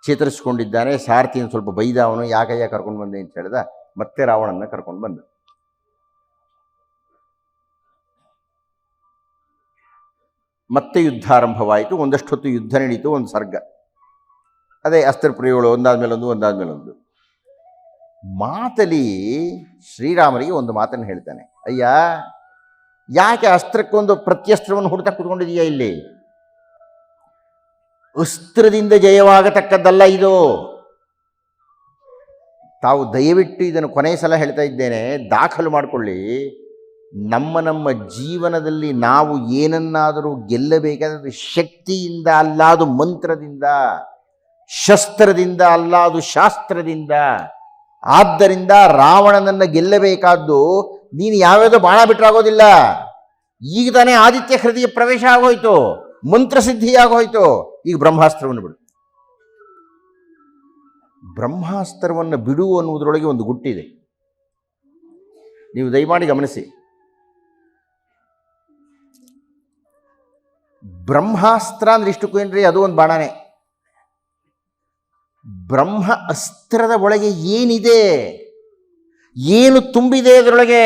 ಚೇತರಿಸ್ಕೊಂಡಿದ್ದಾನೆ. ಸಾರಥಿಯನ್ನು ಸ್ವಲ್ಪ ಬೈದ ಅವನು, ಯಾಕಯ್ಯ ಕರ್ಕೊಂಡು ಬಂದೆ ಅಂತ ಹೇಳಿದ. ಮತ್ತೆ ರಾವಣನ ಕರ್ಕೊಂಡು ಬಂದ. ಮತ್ತೆ ಯುದ್ಧ ಆರಂಭವಾಯಿತು. ಒಂದಷ್ಟೊತ್ತು ಯುದ್ಧ ನಡೀತು, ಒಂದು ಸರ್ಗ. ಅದೇ ಅಸ್ತ್ರ ಪ್ರಯೋಗಗಳು ಒಂದಾದ್ಮೇಲೊಂದು. ಮಾತಲಿ ಶ್ರೀರಾಮರಿಗೆ ಒಂದು ಮಾತನ್ನು ಹೇಳ್ತಾನೆ, ಅಯ್ಯ ಯಾಕೆ ಅಸ್ತ್ರಕ್ಕೊಂದು ಪ್ರತ್ಯಸ್ತ್ರವನ್ನು ಹುಡುತಾ ಕೂತ್ಕೊಂಡಿದೀಯ ಇಲ್ಲಿ? ಅಸ್ತ್ರದಿಂದ ಜಯವಾಗತಕ್ಕದ್ದಲ್ಲ ಇದು. ತಾವು ದಯವಿಟ್ಟು ಇದನ್ನು ಕೊನೆಯ ಸಲ ಹೇಳ್ತಾ ಇದ್ದೇನೆ, ದಾಖಲು ಮಾಡಿಕೊಳ್ಳಿ. ನಮ್ಮ ಜೀವನದಲ್ಲಿ ನಾವು ಏನನ್ನಾದರೂ ಗೆಲ್ಲಬೇಕಾದ್ರೆ ಶಕ್ತಿಯಿಂದ ಅಲ್ಲ, ಅದು ಮಂತ್ರದಿಂದ, ಶಸ್ತ್ರದಿಂದ ಅಲ್ಲ, ಅದು ಶಾಸ್ತ್ರದಿಂದ. ಆದ್ದರಿಂದ ರಾವಣನನ್ನು ಗೆಲ್ಲಬೇಕಾದ್ದು ನೀನು ಯಾವ್ಯಾವುದೋ ಬಾಣ ಬಿಟ್ಟರಾಗೋದಿಲ್ಲ. ಈಗ ತಾನೇ ಆದಿತ್ಯ ಹೃದಯ ಪ್ರವೇಶ ಆಗೋಯ್ತು, ಮಂತ್ರಸಿದ್ಧಿಯಾಗೋಯ್ತು. ಈಗ ಬ್ರಹ್ಮಾಸ್ತ್ರವನ್ನು ಬಿಡು. ಬ್ರಹ್ಮಾಸ್ತ್ರವನ್ನು ಬಿಡು ಅನ್ನುವುದರೊಳಗೆ ಒಂದು ಗುಟ್ಟಿದೆ, ನೀವು ದಯಮಾಡಿ ಗಮನಿಸಿ. ಬ್ರಹ್ಮಾಸ್ತ್ರ ಅಂದ್ರೆ ಇಷ್ಟಕ್ಕೂ ಏನ್ರಿ, ಅದು ಒಂದು ಬಾಣನೇ. ಬ್ರಹ್ಮ ಅಸ್ತ್ರದ ಒಳಗೆ ಏನಿದೆ, ಏನು ತುಂಬಿದೆ ಅದರೊಳಗೆ?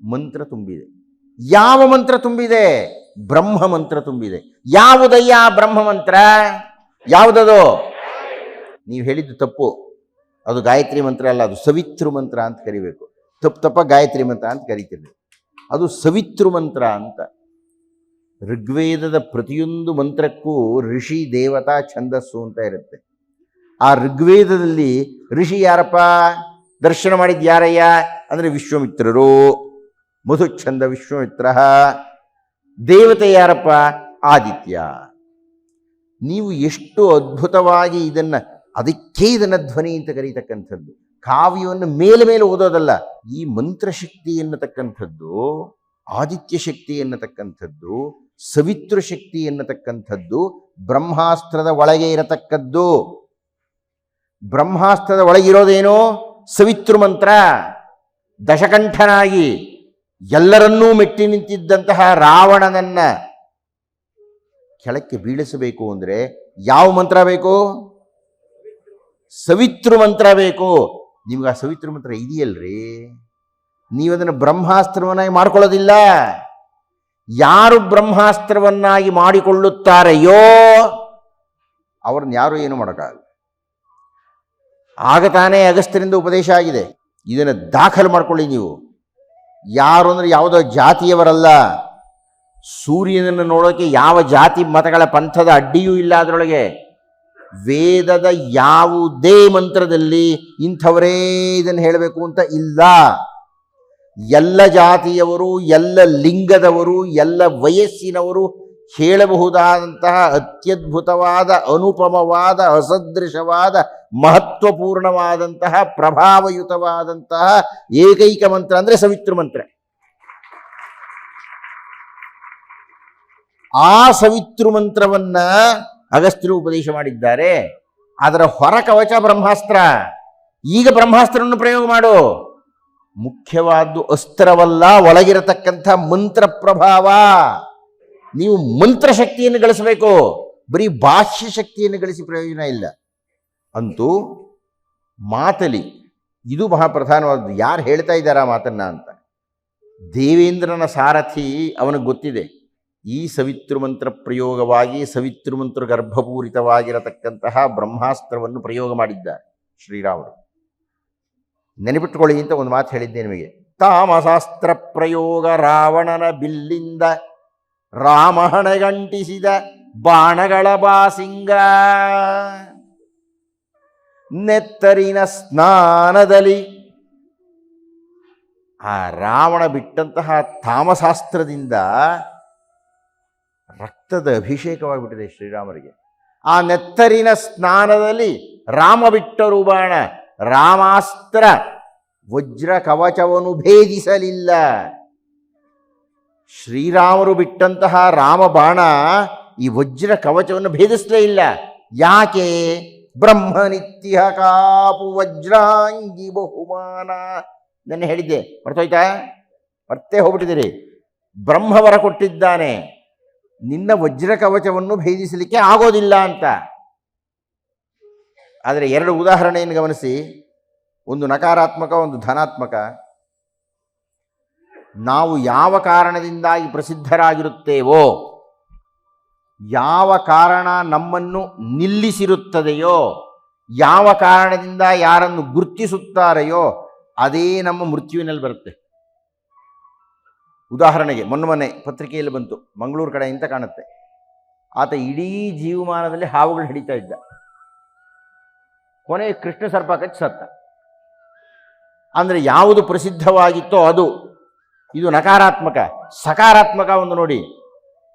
ಮಂತ್ರ ತುಂಬಿದೆ. ಯಾವ ಮಂತ್ರ ತುಂಬಿದೆ? ಬ್ರಹ್ಮ ಮಂತ್ರ ತುಂಬಿದೆ. ಯಾವುದಯ್ಯ ಬ್ರಹ್ಮ ಮಂತ್ರ? ಯಾವುದದು? ನೀವು ಹೇಳಿದ್ದು ತಪ್ಪು. ಅದು ಗಾಯತ್ರಿ ಮಂತ್ರ ಅಲ್ಲ, ಅದು ಸವಿತೃ ಮಂತ್ರ ಅಂತ ಕರಿಬೇಕು. ತಪ್ಪ ಗಾಯತ್ರಿ ಮಂತ್ರ ಅಂತ ಕರಿತಿರ್ಬೇಕು. ಅದು ಸವಿತೃ ಮಂತ್ರ ಅಂತ. ಋಗ್ವೇದದ ಪ್ರತಿಯೊಂದು ಮಂತ್ರಕ್ಕೂ ಋಷಿ, ದೇವತಾ, ಛಂದಸ್ಸು ಅಂತ ಇರುತ್ತೆ. ಆ ಋಗ್ವೇದದಲ್ಲಿ ಋಷಿ ಯಾರಪ್ಪ? ದರ್ಶನ ಮಾಡಿದ್ದು ಯಾರಯ್ಯ ಅಂದರೆ ವಿಶ್ವಮಿತ್ರರು. ಮಧುಚ್ಛಂದ ವಿಶ್ವಮಿತ್ರ. ದೇವತೆ ಯಾರಪ್ಪ? ಆದಿತ್ಯ. ನೀವು ಎಷ್ಟು ಅದ್ಭುತವಾಗಿ ಅದಕ್ಕೆ ಇದನ್ನು ಧ್ವನಿ ಅಂತ ಕರೀತಕ್ಕಂಥದ್ದು. ಕಾವ್ಯವನ್ನು ಮೇಲೆ ಓದೋದಲ್ಲ. ಈ ಮಂತ್ರಶಕ್ತಿ ಎನ್ನತಕ್ಕಂಥದ್ದು, ಆದಿತ್ಯ ಶಕ್ತಿ ಎನ್ನತಕ್ಕಂಥದ್ದು, ಸವಿತೃ ಶಕ್ತಿ ಎನ್ನತಕ್ಕಂಥದ್ದು ಬ್ರಹ್ಮಾಸ್ತ್ರದ ಒಳಗೆ ಇರತಕ್ಕದ್ದು. ಬ್ರಹ್ಮಾಸ್ತ್ರದ ಒಳಗಿರೋದೇನು? ಸವಿತೃ ಮಂತ್ರ. ದಶಕಂಠನಾಗಿ ಎಲ್ಲರನ್ನೂ ಮೆಟ್ಟಿ ನಿಂತಿದ್ದಂತಹ ರಾವಣನನ್ನ ಕೆಳಕ್ಕೆ ಬೀಳಿಸಬೇಕು ಅಂದರೆ ಯಾವ ಮಂತ್ರ ಬೇಕು? ಸವಿತೃ ಮಂತ್ರ ಬೇಕು. ನಿಮ್ಗೆ ಆ ಸವಿತೃ ಮಂತ್ರ ಇದೆಯಲ್ರಿ, ನೀವದನ್ನು ಬ್ರಹ್ಮಾಸ್ತ್ರವನ್ನಾಗಿ ಮಾಡ್ಕೊಳ್ಳೋದಿಲ್ಲ. ಯಾರು ಬ್ರಹ್ಮಾಸ್ತ್ರವನ್ನಾಗಿ ಮಾಡಿಕೊಳ್ಳುತ್ತಾರೆಯೋ ಅವ್ರನ್ನ ಯಾರು ಏನು ಮಾಡೋಕ್ಕಾಗಲ್ಲ. ಆಗ ತಾನೇ ಅಗಸ್ತ್ಯರಿಂದ ಉಪದೇಶ ಆಗಿದೆ. ಇದನ್ನು ದಾಖಲು ಮಾಡ್ಕೊಳ್ಳಿ ನೀವು. ಯಾರು ಅಂದರೆ ಯಾವುದೋ ಜಾತಿಯವರಲ್ಲ. ಸೂರ್ಯನನ್ನು ನೋಡೋಕೆ ಯಾವ ಜಾತಿ ಮತಗಳ ಪಂಥದ ಅಡ್ಡಿಯೂ ಇಲ್ಲ ಅದರೊಳಗೆ. ವೇದದ ಯಾವುದೇ ಮಂತ್ರದಲ್ಲಿ ಇಂಥವರೇ ಇದನ್ನು ಹೇಳಬೇಕು ಅಂತ ಇಲ್ಲ. ಎಲ್ಲ ಜಾತಿಯವರು, ಎಲ್ಲ ಲಿಂಗದವರು, ಎಲ್ಲ ವಯಸ್ಸಿನವರು ಹೇಳಬಹುದಾದಂತಹ ಅತ್ಯದ್ಭುತವಾದ, ಅನುಪಮವಾದ, ಅಸದೃಶವಾದ, ಮಹತ್ವಪೂರ್ಣವಾದಂತಹ, ಪ್ರಭಾವಯುತವಾದಂತಹ ಏಕೈಕ ಮಂತ್ರ ಅಂದರೆ ಸವಿತೃ ಮಂತ್ರ. ಆ ಸವಿತೃ ಮಂತ್ರವನ್ನ ಅಗಸ್ತ್ಯರು ಉಪದೇಶ ಮಾಡಿದ್ದಾರೆ. ಅದರ ಹೊರ ಕವಚ ಬ್ರಹ್ಮಾಸ್ತ್ರ. ಈಗ ಬ್ರಹ್ಮಾಸ್ತ್ರವನ್ನು ಪ್ರಯೋಗ ಮಾಡು. ಮುಖ್ಯವಾದ್ದು ಅಸ್ತ್ರವಲ್ಲ, ಒಳಗಿರತಕ್ಕಂಥ ಮಂತ್ರ ಪ್ರಭಾವ. ನೀವು ಮಂತ್ರ ಶಕ್ತಿಯನ್ನು ಗಳಿಸಬೇಕು, ಬರೀ ಬಾಹ್ಯ ಶಕ್ತಿಯನ್ನು ಗಳಿಸಿ ಪ್ರಯೋಜನ ಇಲ್ಲ. ಅಂತೂ ಮಾತಲಿ ಇದು ಮಹಾಪ್ರಧಾನವಾದದ್ದು. ಯಾರು ಹೇಳ್ತಾ ಇದ್ದಾರ ಮಾತನ್ನ ಅಂತ? ದೇವೇಂದ್ರನ ಸಾರಥಿ, ಅವನಿಗೆ ಗೊತ್ತಿದೆ ಈ ಸವಿತೃಮಂತ್ರ ಪ್ರಯೋಗವಾಗಿ ಸವಿತೃಮಂತ್ರ ಗರ್ಭಪೂರಿತವಾಗಿರತಕ್ಕಂತಹ ಬ್ರಹ್ಮಾಸ್ತ್ರವನ್ನು ಪ್ರಯೋಗ ಮಾಡಿದ್ದಾರೆ ಶ್ರೀರಾಮರು. ನೆನಪಿಟ್ಟುಕೊಳ್ಳಿ ಅಂತ ಒಂದು ಮಾತು ಹೇಳಿದ್ದೆ ನಿಮಗೆ. ತಾಮಸಾಸ್ತ್ರ ಪ್ರಯೋಗ ರಾವಣನ ಬಿಲ್ಲಿಂದ ರಾಮಹಣೆಗಂಟಿಸಿದ ಬಾಣಗಳ ಬಾಸಿಂಗ, ನೆತ್ತರಿನ ಸ್ನಾನದಲ್ಲಿ ಆ ರಾವಣ ಬಿಟ್ಟಂತಹ ತಾಮಸಾಸ್ತ್ರದಿಂದ ರಕ್ತದ ಅಭಿಷೇಕವಾಗಿಬಿಟ್ಟಿದೆ ಶ್ರೀರಾಮರಿಗೆ. ಆ ನೆತ್ತರಿನ ಸ್ನಾನದಲ್ಲಿ ರಾಮ ಬಿಟ್ಟರು ಬಾಣ, ರಾಮಾಸ್ತ್ರ ವಜ್ರ ಕವಚವನ್ನು ಭೇದಿಸಲಿಲ್ಲ. ಶ್ರೀರಾಮರು ಬಿಟ್ಟಂತಹ ರಾಮಬಾಣ ಈ ವಜ್ರ ಕವಚವನ್ನು ಭೇದಿಸಲೇ ಇಲ್ಲ. ಯಾಕೆ? ಬ್ರಹ್ಮನಿತ್ಯ ಕಾಪು ವಜ್ರಾಂಗಿ ಬಹುಮಾನ. ನೆನ್ನೆ ಹೇಳಿದ್ದೆ, ಮರ್ತೋಯ್ತಾ? ಮರ್ತೇ ಹೋಗ್ಬಿಟ್ಟಿದ್ದೀರಿ. ಬ್ರಹ್ಮವರ ಕೊಟ್ಟಿದ್ದಾನೆ, ನಿನ್ನ ವಜ್ರ ಕವಚವನ್ನು ಭೇದಿಸಲಿಕ್ಕೆ ಆಗೋದಿಲ್ಲ ಅಂತ. ಆದರೆ ಎರಡು ಉದಾಹರಣೆಯನ್ನು ಗಮನಿಸಿ, ಒಂದು ನಕಾರಾತ್ಮಕ, ಒಂದು ಧನಾತ್ಮಕ. ನಾವು ಯಾವ ಕಾರಣದಿಂದಾಗಿ ಪ್ರಸಿದ್ಧರಾಗಿರುತ್ತೇವೋ, ಯಾವ ಕಾರಣ ನಮ್ಮನ್ನು ನಿಲ್ಲಿಸಿರುತ್ತದೆಯೋ, ಯಾವ ಕಾರಣದಿಂದ ಯಾರನ್ನು ಗುರುತಿಸುತ್ತಾರೆಯೋ ಅದೇ ನಮ್ಮ ಮೃತ್ಯುವಿನಲ್ಲಿ ಬರುತ್ತೆ. ಉದಾಹರಣೆಗೆ ಮೊನ್ನೆ ಪತ್ರಿಕೆಯಲ್ಲಿ ಬಂತು, ಮಂಗಳೂರು ಕಡೆ ಅಂತ ಕಾಣುತ್ತೆ. ಆತ ಇಡೀ ಜೀವಮಾನದಲ್ಲಿ ಹಾವುಗಳು ಹಿಡಿತಾ ಇದ್ದ, ಕೊನೆಗೆ ಕೃಷ್ಣ ಸರ್ಪ ಕಚ್ಚಿ ಸತ್ತ. ಅಂದರೆ ಯಾವುದು ಪ್ರಸಿದ್ಧವಾಗಿತ್ತೋ ಅದು. ಇದು ನಕಾರಾತ್ಮಕ. ಸಕಾರಾತ್ಮಕ ಒಂದು ನೋಡಿ,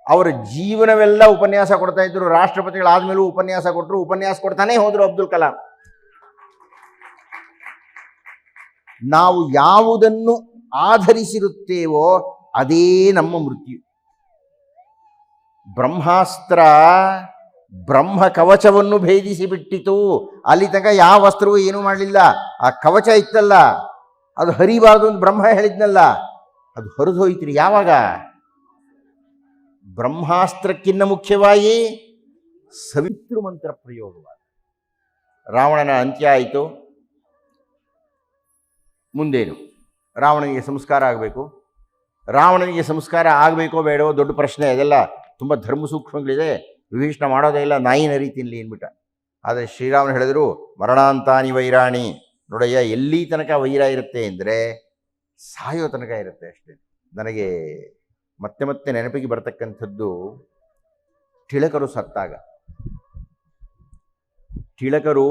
ಅವರ ಜೀವನವೆಲ್ಲ ಉಪನ್ಯಾಸ ಕೊಡ್ತಾ ಇದ್ರು. ರಾಷ್ಟ್ರಪತಿಗಳಾದ್ಮೇಲೂ ಉಪನ್ಯಾಸ ಕೊಟ್ಟರು, ಉಪನ್ಯಾಸ ಕೊಡ್ತಾನೆ ಹೋದರು ಅಬ್ದುಲ್ ಕಲಾಂ. ನಾವು ಯಾವುದನ್ನು ಆಧರಿಸಿರುತ್ತೇವೋ ಅದೇ ನಮ್ಮ ಮೃತ್ಯು. ಬ್ರಹ್ಮಾಸ್ತ್ರ ಬ್ರಹ್ಮ ಕವಚವನ್ನು ಭೇದಿಸಿ ಬಿಟ್ಟಿತು. ಅಲ್ಲಿ ತನಕ ಯಾವ ಅಸ್ತ್ರವೂ ಏನೂ ಮಾಡಲಿಲ್ಲ. ಆ ಕವಚ ಇತ್ತಲ್ಲ, ಅದು ಹರಿಬಾರದು ಅಂತ ಬ್ರಹ್ಮ ಹೇಳಿದ್ನಲ್ಲ, ಅದು ಹರಿದು ಹೋಯ್ತ್ರಿ. ಯಾವಾಗ? ಬ್ರಹ್ಮಾಸ್ತ್ರಕ್ಕಿಂತ ಮುಖ್ಯವಾಗಿ ಸವಿತೃ ಮಂತ್ರ ಪ್ರಯೋಗವಾದ. ರಾವಣನ ಅಂತ್ಯ ಆಯಿತು. ಮುಂದೇನು? ರಾವಣನಿಗೆ ಸಂಸ್ಕಾರ ಆಗಬೇಕು. ರಾವಣನಿಗೆ ಸಂಸ್ಕಾರ ಆಗಬೇಕೋ ಬೇಡವೋ ದೊಡ್ಡ ಪ್ರಶ್ನೆ. ಅದೆಲ್ಲ ತುಂಬ ಧರ್ಮ ಸೂಕ್ಷ್ಮಗಳಿದೆ. ವಿಭೀಷಣ ಮಾಡೋದೇ ಇಲ್ಲ, ನಾಯಿನ ರೀತಿಯಲ್ಲಿ ಏನ್ಬಿಟ್ಟ. ಆದರೆ ಶ್ರೀರಾಮನು ಹೇಳಿದರು, ಮರಣಾಂತಾನಿ ವೈರಾಣಿ. ನೋಡಯ್ಯ, ಎಲ್ಲಿ ತನಕ ವೈರ ಇರುತ್ತೆ ಅಂದರೆ ಸಾಯೋ ತನಕ ಇರುತ್ತೆ ಅಷ್ಟೇ. ನನಗೆ ಮತ್ತೆ ಮತ್ತೆ ನೆನಪಿಗೆ ಬರ್ತಕ್ಕಂಥದ್ದು ಟಿಳಕರು ಸತ್ತಾಗ. ಟಿಳಕರು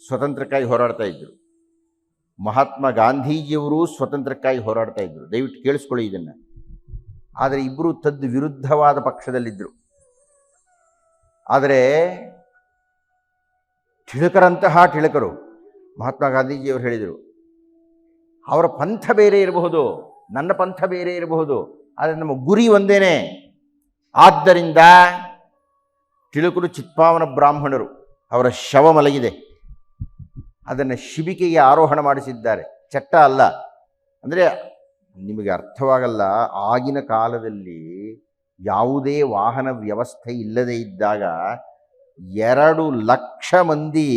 ಸ್ವತಂತ್ರಕ್ಕಾಗಿ ಹೋರಾಡ್ತಾ ಇದ್ದರು. ಮಹಾತ್ಮ ಗಾಂಧೀಜಿಯವರು ಸ್ವತಂತ್ರಕ್ಕಾಗಿ ಹೋರಾಡ್ತಾ ಇದ್ದರು. ದಯವಿಟ್ಟು ಕೇಳಿಸ್ಕೊಳ್ಳಿ ಇದನ್ನು. ಆದರೆ ಇಬ್ಬರು ತದ್ ವಿರುದ್ಧವಾದ ಪಕ್ಷದಲ್ಲಿದ್ದರು. ಆದರೆ ಟಿಳಕರಂತಹ ಟಿಳಕರು, ಮಹಾತ್ಮ ಗಾಂಧೀಜಿಯವರು ಹೇಳಿದರು, ಅವರ ಪಂಥ ಬೇರೆ ಇರಬಹುದು, ನನ್ನ ಪಂಥ ಬೇರೆ ಇರಬಹುದು, ಆದರೆ ನಮ್ಮ ಗುರಿ ಒಂದೇನೆ. ಆದ್ದರಿಂದ ಟಿಳಕರು ಚಿತ್ಪಾವನ ಬ್ರಾಹ್ಮಣರು. ಅವರ ಶವ ಮಲಗಿದೆ, ಅದನ್ನು ಶಿಬಿಕೆಗೆ ಆರೋಹಣ ಮಾಡಿಸಿದ್ದಾರೆ, ಚಟ್ಟ ಅಲ್ಲ. ಅಂದರೆ ನಿಮಗೆ ಅರ್ಥವಾಗಲ್ಲ, ಆಗಿನ ಕಾಲದಲ್ಲಿ ಯಾವುದೇ ವಾಹನ ವ್ಯವಸ್ಥೆ ಇಲ್ಲದೇ ಇದ್ದಾಗ 2 ಲಕ್ಷ ಮಂದಿ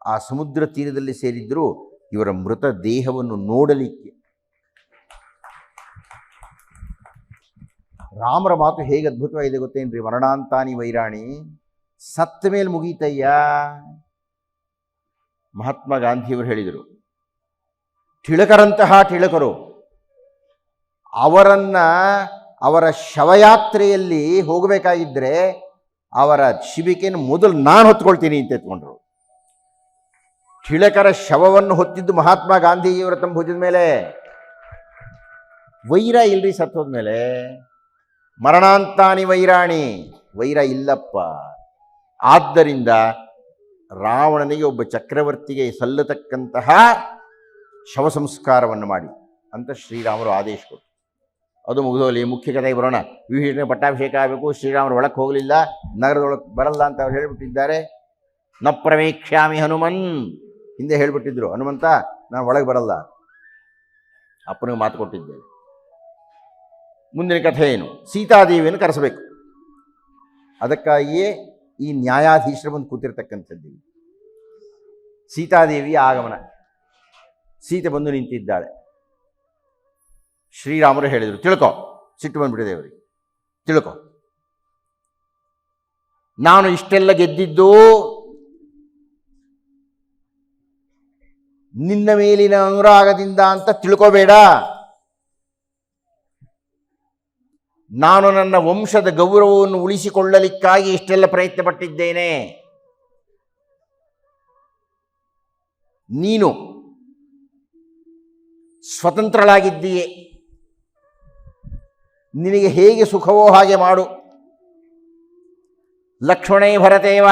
ಆ ಸಮುದ್ರ ತೀರದಲ್ಲಿ ಸೇರಿದ್ರು ಇವರ ಮೃತ ದೇಹವನ್ನು ನೋಡಲಿಕ್ಕೆ. ರಾಮರ ಮಾತು ಹೇಗೆ ಅದ್ಭುತವಾಗಿದೆ ಗೊತ್ತೇನ್ರಿ? ಮರಣಾಂತಾನಿ ವೈರಾಣಿ. ಸತ್ತ ಮೇಲೆ ಮುಗೀತಯ್ಯ. ಮಹಾತ್ಮ ಗಾಂಧಿಯವರು ಹೇಳಿದರು, ಟಿಳಕರಂತಹ ಟಿಳಕರು ಅವರ ಶವಯಾತ್ರೆಯಲ್ಲಿ ಹೋಗಬೇಕಾಗಿದ್ದರೆ ಅವರ ಶಿಬಿಕೆಯನ್ನು ಮೊದಲು ನಾನು ಹೊತ್ಕೊಳ್ತೀನಿ ಅಂತ ಎತ್ಕೊಂಡ್ರು. ತಿಲಕರ ಶವವನ್ನು ಹೊತ್ತಿದ್ದು ಮಹಾತ್ಮ ಗಾಂಧೀಜಿಯವರ ತಮ್ಮ ಭುಜದ ಮೇಲೆ. ವೈರ ಇಲ್ರಿ ಸತ್ತೋದ್ಮೇಲೆ, ಮರಣಾಂತಾನಿ ವೈರಾಣಿ, ವೈರ ಇಲ್ಲಪ್ಪ. ಆದ್ದರಿಂದ ರಾವಣನಿಗೆ ಒಬ್ಬ ಚಕ್ರವರ್ತಿಗೆ ಸಲ್ಲತಕ್ಕಂತಹ ಶವ ಸಂಸ್ಕಾರವನ್ನು ಮಾಡಿ ಅಂತ ಶ್ರೀರಾಮರು ಆದೇಶ ಕೊಟ್ಟರು. ಅದು ಮುಗಿದೋಲಿ. ಮುಖ್ಯ ಕಥೆಗೆ ಬರೋಣ. ವಿಭೀಷಣ ಪಟ್ಟಾಭಿಷೇಕ ಆಗಬೇಕು, ಶ್ರೀರಾಮರು ಒಳಕ್ಕೆ ಹೋಗಲಿಲ್ಲ, ನಗರದೊಳಗೆ ಬರಲ್ಲ ಅಂತ ಅವ್ರು ಹೇಳಿಬಿಟ್ಟಿದ್ದಾರೆ. ನ ಪ್ರವೇಕ್ಷ್ಯಾಮಿ ಹನುಮನ್, ಹಿಂದೆ ಹೇಳಿಬಿಟ್ಟಿದ್ರು, ಹನುಮಂತ ನಾನು ಒಳಗೆ ಬರಲ್ಲ, ಅಪ್ಪನಿಗೆ ಮಾತು ಕೊಟ್ಟಿದ್ದೇನೆ. ಮುಂದಿನ ಕಥೆ ಏನು? ಸೀತಾದೇವಿಯನ್ನು ಕರೆಸಬೇಕು. ಅದಕ್ಕಾಗಿಯೇ ಈ ನ್ಯಾಯಾಧೀಶರು ಬಂದು ಕೂತಿರ್ತಕ್ಕಂಥದ್ದು. ಸೀತಾದೇವಿಯ ಆಗಮನ. ಸೀತೆ ಬಂದು ನಿಂತಿದ್ದಾಳೆ. ಶ್ರೀರಾಮರು ಹೇಳಿದರು, ತಿಳ್ಕೊ. ಸಿಟ್ಟು ಬಂದ್ಬಿಟ್ಟಿದೆ ಅವರಿಗೆ. ತಿಳ್ಕೊ, ನಾನು ಇಷ್ಟೆಲ್ಲ ಗೆದ್ದಿದ್ದು ನಿನ್ನ ಮೇಲಿನ ಅನುರಾಗದಿಂದ ಅಂತ ತಿಳ್ಕೋಬೇಡ. ನಾನು ನನ್ನ ವಂಶದ ಗೌರವವನ್ನು ಉಳಿಸಿಕೊಳ್ಳಲಿಕ್ಕಾಗಿ ಇಷ್ಟೆಲ್ಲ ಪ್ರಯತ್ನ ಪಟ್ಟಿದ್ದೇನೆ. ನೀನು ಸ್ವತಂತ್ರಳಾಗಿದ್ದೀಯೆ, ನಿನಗೆ ಹೇಗೆ ಸುಖವೋ ಹಾಗೆ ಮಾಡು. ಲಕ್ಷ್ಮಣೇ ಭರತೇವ,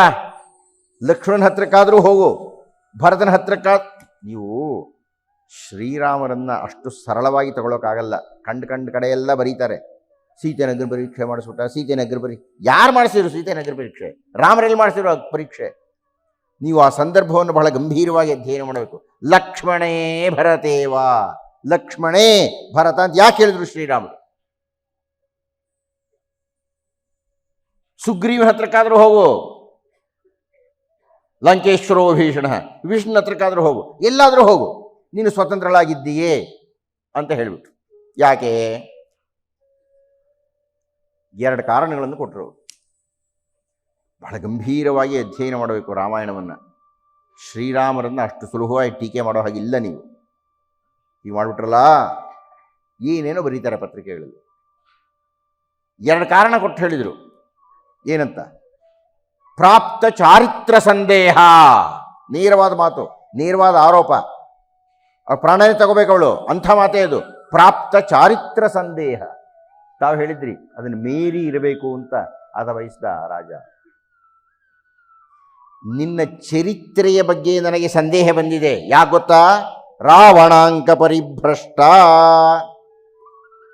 ಲಕ್ಷ್ಮಣನ ಹತ್ರಕ್ಕಾದರೂ ಹೋಗು, ಭರತನ ಹತ್ರಕ್ಕ. ನೀವು ಶ್ರೀರಾಮರನ್ನ ಅಷ್ಟು ಸರಳವಾಗಿ ತಗೊಳ್ಳೋಕ್ಕಾಗಲ್ಲ. ಕಂಡು ಕಡೆಯೆಲ್ಲ ಬರೀತಾರೆ, ಸೀತೆ ನಗರ ಪರೀಕ್ಷೆ ಮಾಡಿಸ್ಬಿಟ್ಟ, ಸೀತೆ ನಗರ ಪರೀಕ್ಷೆ. ಯಾರು ಮಾಡಿಸಿದ್ರು ಸೀತೆ ನಗರ ಪರೀಕ್ಷೆ? ರಾಮರಲ್ಲಿ ಮಾಡಿಸಿರೋ ಪರೀಕ್ಷೆ. ನೀವು ಆ ಸಂದರ್ಭವನ್ನು ಬಹಳ ಗಂಭೀರವಾಗಿ ಅಧ್ಯಯನ ಮಾಡಬೇಕು. ಲಕ್ಷ್ಮಣೇ ಭರತೇವ, ಲಕ್ಷ್ಮಣೇ ಭರತ ಅಂತ ಯಾಕೆ ಹೇಳಿದ್ರು ಶ್ರೀರಾಮರು? ಸುಗ್ರೀವನ ಹತ್ರಕ್ಕಾದರೂ ಹೋಗು, ಲಂಕೇಶ್ವರೋ ಭೀಷಣ, ವಿಷ್ಣುನ ಹತ್ರಕ್ಕಾದರೂ ಹೋಗು, ಎಲ್ಲಾದರೂ ಹೋಗು, ನೀನು ಸ್ವತಂತ್ರಳಾಗಿದ್ದೀಯೇ ಅಂತ ಹೇಳಿಬಿಟ್ರು. ಯಾಕೆ? ಎರಡು ಕಾರಣಗಳನ್ನು ಕೊಟ್ಟರು. ಬಹಳ ಗಂಭೀರವಾಗಿ ಅಧ್ಯಯನ ಮಾಡಬೇಕು ರಾಮಾಯಣವನ್ನು. ಶ್ರೀರಾಮರನ್ನು ಅಷ್ಟು ಸುಲಭವಾಗಿ ಟೀಕೆ ಮಾಡೋ ಹಾಗಿಲ್ಲ. ನೀವು ಈಗ ಮಾಡಿಬಿಟ್ರಲ್ಲ, ಏನೇನೋ ಬರೀತಾರೆ ಪತ್ರಿಕೆಗಳಲ್ಲಿ. ಎರಡು ಕಾರಣ ಕೊಟ್ಟು ಹೇಳಿದರು. ಏನಂತ? ಪ್ರಾಪ್ತ ಚಾರಿತ್ರ ಸಂದೇಹ. ನೇರವಾದ ಮಾತು, ನೇರವಾದ ಆರೋಪ. ಅವಳು ಪ್ರಾಣನೇ ತಗೋಬೇಕವಳು, ಅಂಥ ಮಾತೇ ಅದು. ಪ್ರಾಪ್ತ ಚಾರಿತ್ರ ಸಂದೇಹ. ತಾವು ಹೇಳಿದ್ರಿ ಅದನ್ನು ಮೀರಿ ಇರಬೇಕು ಅಂತ ಆತ ಬಯಸಿದ ರಾಜ. ನಿನ್ನ ಚರಿತ್ರೆಯ ಬಗ್ಗೆ ನನಗೆ ಸಂದೇಹ ಬಂದಿದೆ. ಯಾಕೆ ಗೊತ್ತಾ? ರಾವಣಾಂಕ ಪರಿಭ್ರಷ್ಟ.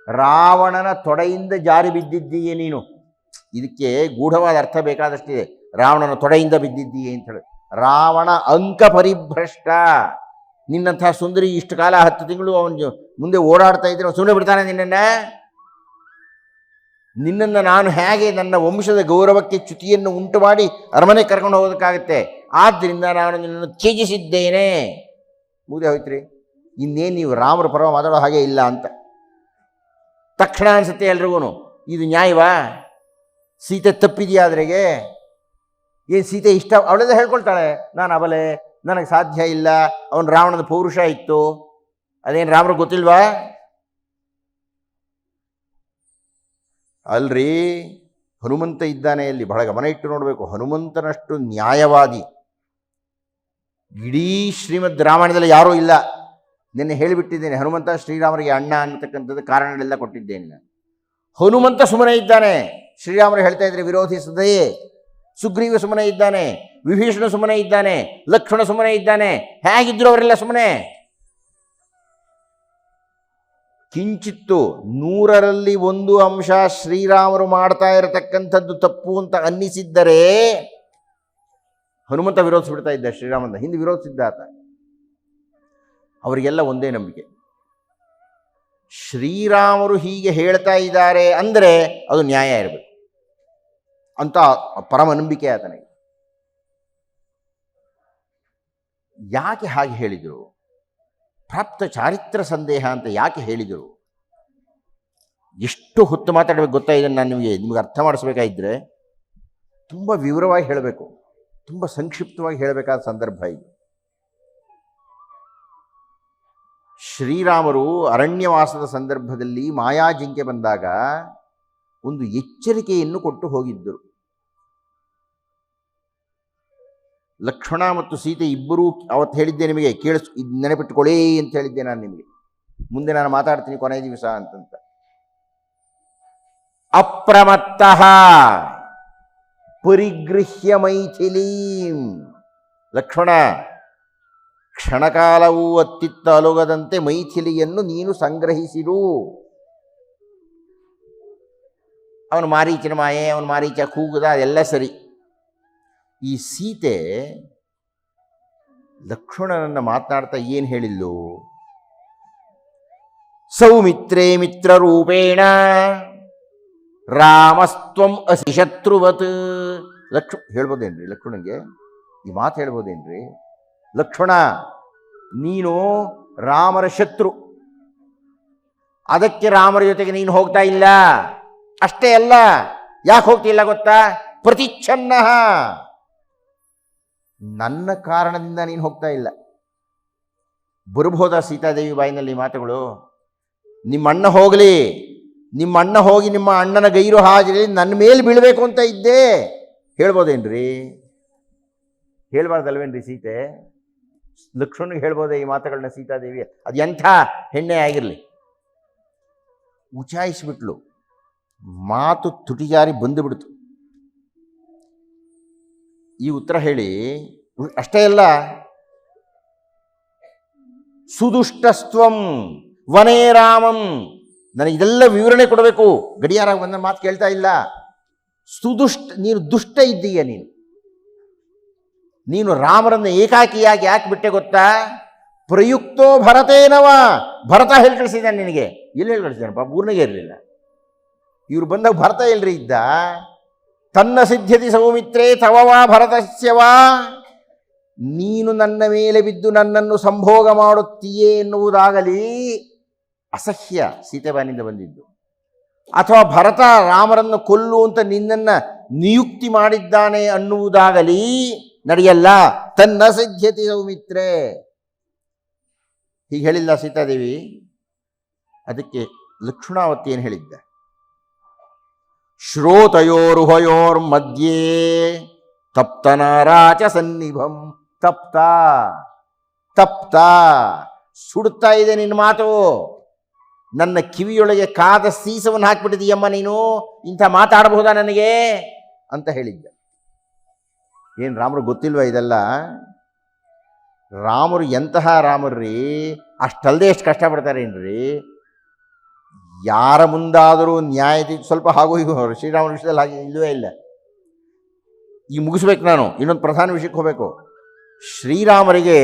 ರಾವಣನ ತೊಡೆಯಿಂದ ಜಾರಿ ಬಿದ್ದಿದ್ದೀಯೇ ನೀನು. ಇದಕ್ಕೆ ಗೂಢವಾದ ಅರ್ಥ ಬೇಕಾದಷ್ಟಿದೆ. ರಾವಣನ ತೊಡೆಯಿಂದ ಬಿದ್ದಿದ್ದೀಯೇ ಅಂತ ಹೇಳಿ. ರಾವಣ ಅಂಕ ಪರಿಭ್ರಷ್ಟ. ನಿನ್ನಂತಹ ಸುಂದರಿ ಇಷ್ಟು ಕಾಲ 10 ತಿಂಗಳು ಅವನು ಮುಂದೆ ಓಡಾಡ್ತಾ ಇದ್ರೆ ಸುಮ್ಮನೆ ಬಿಡ್ತಾನೆ ನಿನ್ನನ್ನು ನಾನು ಹೇಗೆ ನನ್ನ ವಂಶದ ಗೌರವಕ್ಕೆ ಚ್ಯುತಿಯನ್ನು ಉಂಟು ಮಾಡಿ ಅರಮನೆ ಕರ್ಕೊಂಡು ಹೋಗೋದಕ್ಕಾಗತ್ತೆ? ಆದ್ದರಿಂದ ನಾನು ನಿನ್ನನ್ನು ತ್ಯಜಿಸಿದ್ದೇನೆ. ಮುಗಿದೇ ಹೋಯ್ತ್ರಿ. ಇನ್ನೇನು ನೀವು ರಾಮರ ಪರವ ಮಾತಾಡೋ ಹಾಗೆ ಇಲ್ಲ ಅಂತ ತಕ್ಷಣ ಅನಿಸುತ್ತೆ ಎಲ್ರಿಗೂ. ಇದು ನ್ಯಾಯವಾ? ಸೀತೆ ತಪ್ಪಿದೆಯಾ ಅದ್ರಿಗೆ? ಏನು ಸೀತೆ ಇಷ್ಟ? ಅವಳೆಲ್ಲ ಹೇಳ್ಕೊಳ್ತಾಳೆ, ನಾನು ಅಬಲೆ, ನನಗೆ ಸಾಧ್ಯ ಇಲ್ಲ, ಅವನು ರಾವಣದ ಪೌರುಷ ಇತ್ತು. ಅದೇನು ರಾಮರಿಗೆ ಗೊತ್ತಿಲ್ವಾ? ಅಲ್ರಿ, ಹನುಮಂತ ಇದ್ದಾನೆ ಅಲ್ಲಿ, ಬಹಳ ಗಮನ ಇಟ್ಟು ನೋಡಬೇಕು. ಹನುಮಂತನಷ್ಟು ನ್ಯಾಯವಾದಿ ಇಡೀ ಶ್ರೀಮದ್ ರಾಮಾಯಣದಲ್ಲಿ ಯಾರೂ ಇಲ್ಲ. ನಿನ್ನೆ ಹೇಳಿಬಿಟ್ಟಿದ್ದೇನೆ, ಹನುಮಂತ ಶ್ರೀರಾಮರಿಗೆ ಅಣ್ಣ ಅನ್ನತಕ್ಕಂಥದ್ದು ಕಾರಣಗಳೆಲ್ಲ ಕೊಟ್ಟಿದ್ದೇನೆ ನಾನು. ಹನುಮಂತ ಸುಮ್ಮನೆ ಇದ್ದಾನೆ. ಶ್ರೀರಾಮರು ಹೇಳ್ತಾ ಇದ್ರೆ ವಿರೋಧಿಸದೆಯೇ. ಸುಗ್ರೀವ ಸುಮ್ಮನೆ ಇದ್ದಾನೆ, ವಿಭೀಷಣ ಸುಮ್ಮನೆ ಇದ್ದಾನೆ, ಲಕ್ಷ್ಮಣ ಸುಮ್ಮನೆ ಇದ್ದಾನೆ. ಹೇಗಿದ್ರು ಅವರೆಲ್ಲ ಸುಮ್ಮನೆ. ಕಿಂಚಿತ್ತು 100ರಲ್ಲಿ 1 ಅಂಶ ಶ್ರೀರಾಮರು ಮಾಡ್ತಾ ಇರತಕ್ಕಂಥದ್ದು ತಪ್ಪು ಅಂತ ಅನ್ನಿಸಿದ್ದರೆ ಹನುಮಂತ ವಿರೋಧಿಸ್ಬಿಡ್ತಾ ಇದ್ದ. ಶ್ರೀರಾಮನ ಹಿಂದೆ ವಿರೋಧಿಸಿದ್ದ ಆತ. ಅವರಿಗೆಲ್ಲ ಒಂದೇ ನಂಬಿಕೆ, ಶ್ರೀರಾಮರು ಹೀಗೆ ಹೇಳ್ತಾ ಇದ್ದಾರೆ ಅಂದರೆ ಅದು ನ್ಯಾಯ ಇರಬೇಕು ಅಂತ ಪರಮ ನಂಬಿಕೆ ಆತನಿಗೆ. ಯಾಕೆ ಹಾಗೆ ಹೇಳಿದರು? ಪ್ರಾಪ್ತ ಚಾರಿತ್ರ ಸಂದೇಹ ಅಂತ ಯಾಕೆ ಹೇಳಿದರು? ಎಷ್ಟು ಹೊತ್ತು ಮಾತಾಡಬೇಕು ಗೊತ್ತಾ? ಇದನ್ನು ನಾನು ನಿಮಗೆ ಅರ್ಥ ಮಾಡಿಸ್ಬೇಕಾಗಿದ್ದರೆ ತುಂಬ ವಿವರವಾಗಿ ಹೇಳಬೇಕು, ತುಂಬ ಸಂಕ್ಷಿಪ್ತವಾಗಿ ಹೇಳಬೇಕಾದ ಸಂದರ್ಭ ಇದು. ಶ್ರೀರಾಮರು ಅರಣ್ಯವಾಸದ ಸಂದರ್ಭದಲ್ಲಿ ಮಾಯಾಜಿಂಕೆ ಬಂದಾಗ ಒಂದು ಎಚ್ಚರಿಕೆಯನ್ನು ಕೊಟ್ಟು ಹೋಗಿದ್ದರು. ಲಕ್ಷ್ಮಣ ಮತ್ತು ಸೀತೆ ಇಬ್ಬರೂ ಅವತ್ತು ಹೇಳಿದ್ದೆ ನಿಮಗೆ ಇದು ನೆನಪಿಟ್ಟುಕೊಳ್ಳಿ ಅಂತ ಹೇಳಿದ್ದೆ ನಾನು ನಿಮಗೆ. ಮುಂದೆ ನಾನು ಮಾತಾಡ್ತೀನಿ ಕೊನೆಯ ದಿವಸ ಅಂತಂತ. ಅಪ್ರಮತ್ತಃ ಪರಿಗೃಹ್ಯ ಮೈಥಿಲೀಂ. ಲಕ್ಷ್ಮಣ, ಕ್ಷಣಕಾಲವೂ ಅತ್ತಿತ್ತ ಅಲುಗದಂತೆ ಮೈಥಿಲಿಯನ್ನು ನೀನು ಸಂಗ್ರಹಿಸಿರು. ಅವನು ಮಾರೀಚನ ಮಾಯೆ, ಅವನು ಮಾರೀಚ ಕೂಗುದ, ಅದೆಲ್ಲ ಸರಿ. ಈ ಸೀತೆ ಲಕ್ಷ್ಮಣನನ್ನು ಮಾತನಾಡ್ತಾ ಏನು ಹೇಳಿಲ್ಲು? ಸೌಮಿತ್ರೇ ಮಿತ್ರರೂಪೇಣ ರಾಮಸ್ತ್ವಂ ಅಸಿ ಶತ್ರುವತ್. ಹೇಳ್ಬೋದೇನ್ರಿ ಲಕ್ಷ್ಮಣನಿಗೆ ಈ ಮಾತು ಹೇಳ್ಬೋದೇನ್ರಿ? ಲಕ್ಷ್ಮಣ, ನೀನು ರಾಮರ ಶತ್ರು, ಅದಕ್ಕೆ ರಾಮರ ಜೊತೆಗೆ ನೀನು ಹೋಗ್ತಾ ಇಲ್ಲ. ಅಷ್ಟೇ ಅಲ್ಲ, ಯಾಕೆ ಹೋಗ್ತಿಲ್ಲ ಗೊತ್ತಾ? ಪ್ರತಿಚ್ಛನ್ನ, ನನ್ನ ಕಾರಣದಿಂದ ನೀನು ಹೋಗ್ತಾ ಇಲ್ಲ. ಬರಬಹುದಾ ಸೀತಾದೇವಿ ಬಾಯಿನಲ್ಲಿ ಮಾತುಗಳು? ನಿಮ್ಮ ಅಣ್ಣ ಹೋಗಲಿ, ನಿಮ್ಮ ಅಣ್ಣ ಹೋಗಿ ನಿಮ್ಮ ಅಣ್ಣನ ಗೈರು ಹಾಜರಿ ನನ್ನ ಮೇಲೆ ಬೀಳಬೇಕು ಅಂತ ಇದ್ದೆ, ಹೇಳ್ಬೋದೇನ್ರಿ? ಹೇಳ್ಬಾರ್ದಲ್ವೇನ್ರಿ ಸೀತೆ? ಲಕ್ಷ್ಮಣನಿಗೆ ಹೇಳ್ಬೋದೇ ಈ ಮಾತುಗಳನ್ನ ಸೀತಾದೇವಿ? ಅದು ಎಂಥ ಹೆಣ್ಣೆ ಆಗಿರಲಿ, ಉಚಾಯಿಸಿಬಿಟ್ಲು. ಮಾತು ತುಟಿಜಾರಿ ಬಂದುಬಿಡ್ತು. ಈ ಉತ್ತರ ಹೇಳಿ ಅಷ್ಟೇ ಅಲ್ಲ, ಸುದುಷ್ಟಸ್ತ್ವಂ ವನೇ ರಾಮಂ. ನನಗೆ ಇದೆಲ್ಲ ವಿವರಣೆ ಕೊಡಬೇಕು, ಗಡಿಯಾರ ಬಂದ ಮಾತು ಕೇಳ್ತಾ ಇಲ್ಲ. ನೀನು ದುಷ್ಟ ಇದ್ದೀಯ. ನೀನು ರಾಮರನ್ನು ಏಕಾಕಿಯಾಗಿ ಯಾಕೆ ಬಿಟ್ಟೆ ಗೊತ್ತಾ? ಪ್ರಯುಕ್ತೋ ಭರತೇನವ. ಭರತ ಹೇಳಿ ಕಳಿಸಿದ್ದಾನೆ ನಿನಗೆ. ಎಲ್ಲಿ ಹೇಳಿ ಕಳಿಸಿದ್ದಾನೆ? ಪಾಪ ಊರ್ನಾಗೆ ಇರಲಿಲ್ಲ. ಇವ್ರು ಬಂದಾಗ ಭರತ ಎಲ್ರಿ ಇದ್ದ? ತನ್ನ ಸಿದ್ಧತಿ ಸೌಮಿತ್ರೇ ತವವಾ ಭರತಸ್ಯವಾ. ನೀನು ನನ್ನ ಮೇಲೆ ಬಿದ್ದು ನನ್ನನ್ನು ಸಂಭೋಗ ಮಾಡುತ್ತೀಯೇ ಎನ್ನುವುದಾಗಲಿ ಅಸಹ್ಯ ಸೀತೆಬಾನಿಂದ ಬಂದಿದ್ದು, ಅಥವಾ ಭರತ ರಾಮರನ್ನು ಕೊಲ್ಲು ಅಂತ ನಿನ್ನನ್ನು ನಿಯುಕ್ತಿ ಮಾಡಿದ್ದಾನೆ ಅನ್ನುವುದಾಗಲಿ ನಡೆಯಲ್ಲ. ತನ್ನ ಸಿದ್ಧತಿ ಸೌಮಿತ್ರೇ ಹೀಗೆ ಹೇಳಿಲ್ಲ ಸೀತಾದೇವಿ. ಅದಕ್ಕೆ ಲಕ್ಷ್ಮಣಾವತಿ ಏನು ಹೇಳಿದ್ದ? ಶ್ರೋತಯೋರುಭಯೋರ್ ಮಧ್ಯೆ ತಪ್ತನಾರಾಚ ಸನ್ನಿಭಂ. ತಪ್ತ ತಪ್ತ ಸುಡುತ್ತಾ ಇದೆ ನಿನ್ನ ಮಾತು. ನನ್ನ ಕಿವಿಯೊಳಗೆ ಕಾದ ಸೀಸವನ್ನು ಹಾಕಿಬಿಟ್ಟಿದೀಯಮ್ಮ ನೀನು. ಇಂಥ ಮಾತಾಡಬಹುದಾ ನನಗೆ ಅಂತ ಹೇಳಿದ್ದ. ಏನು ರಾಮರು ಗೊತ್ತಿಲ್ವ ಇದೆಲ್ಲ? ರಾಮರು ಎಂತಹ ರಾಮರ್ರಿ, ಅಷ್ಟಲ್ಲದೆ ಎಷ್ಟು ಕಷ್ಟಪಡ್ತಾರೇನ್ರಿ. ಯಾರ ಮುಂದಾದರೂ ನ್ಯಾಯ ಸ್ವಲ್ಪ ಹಾಗೂ ಈಗ ಶ್ರೀರಾಮನ ವಿಷಯದಲ್ಲಿ ಹಾಗೆ ಇಲ್ಲವೇ ಇಲ್ಲ. ಈಗ ಮುಗಿಸ್ಬೇಕು ನಾನು, ಇನ್ನೊಂದು ಪ್ರಧಾನ ವಿಷಯಕ್ಕೆ ಹೋಗಬೇಕು. ಶ್ರೀರಾಮರಿಗೆ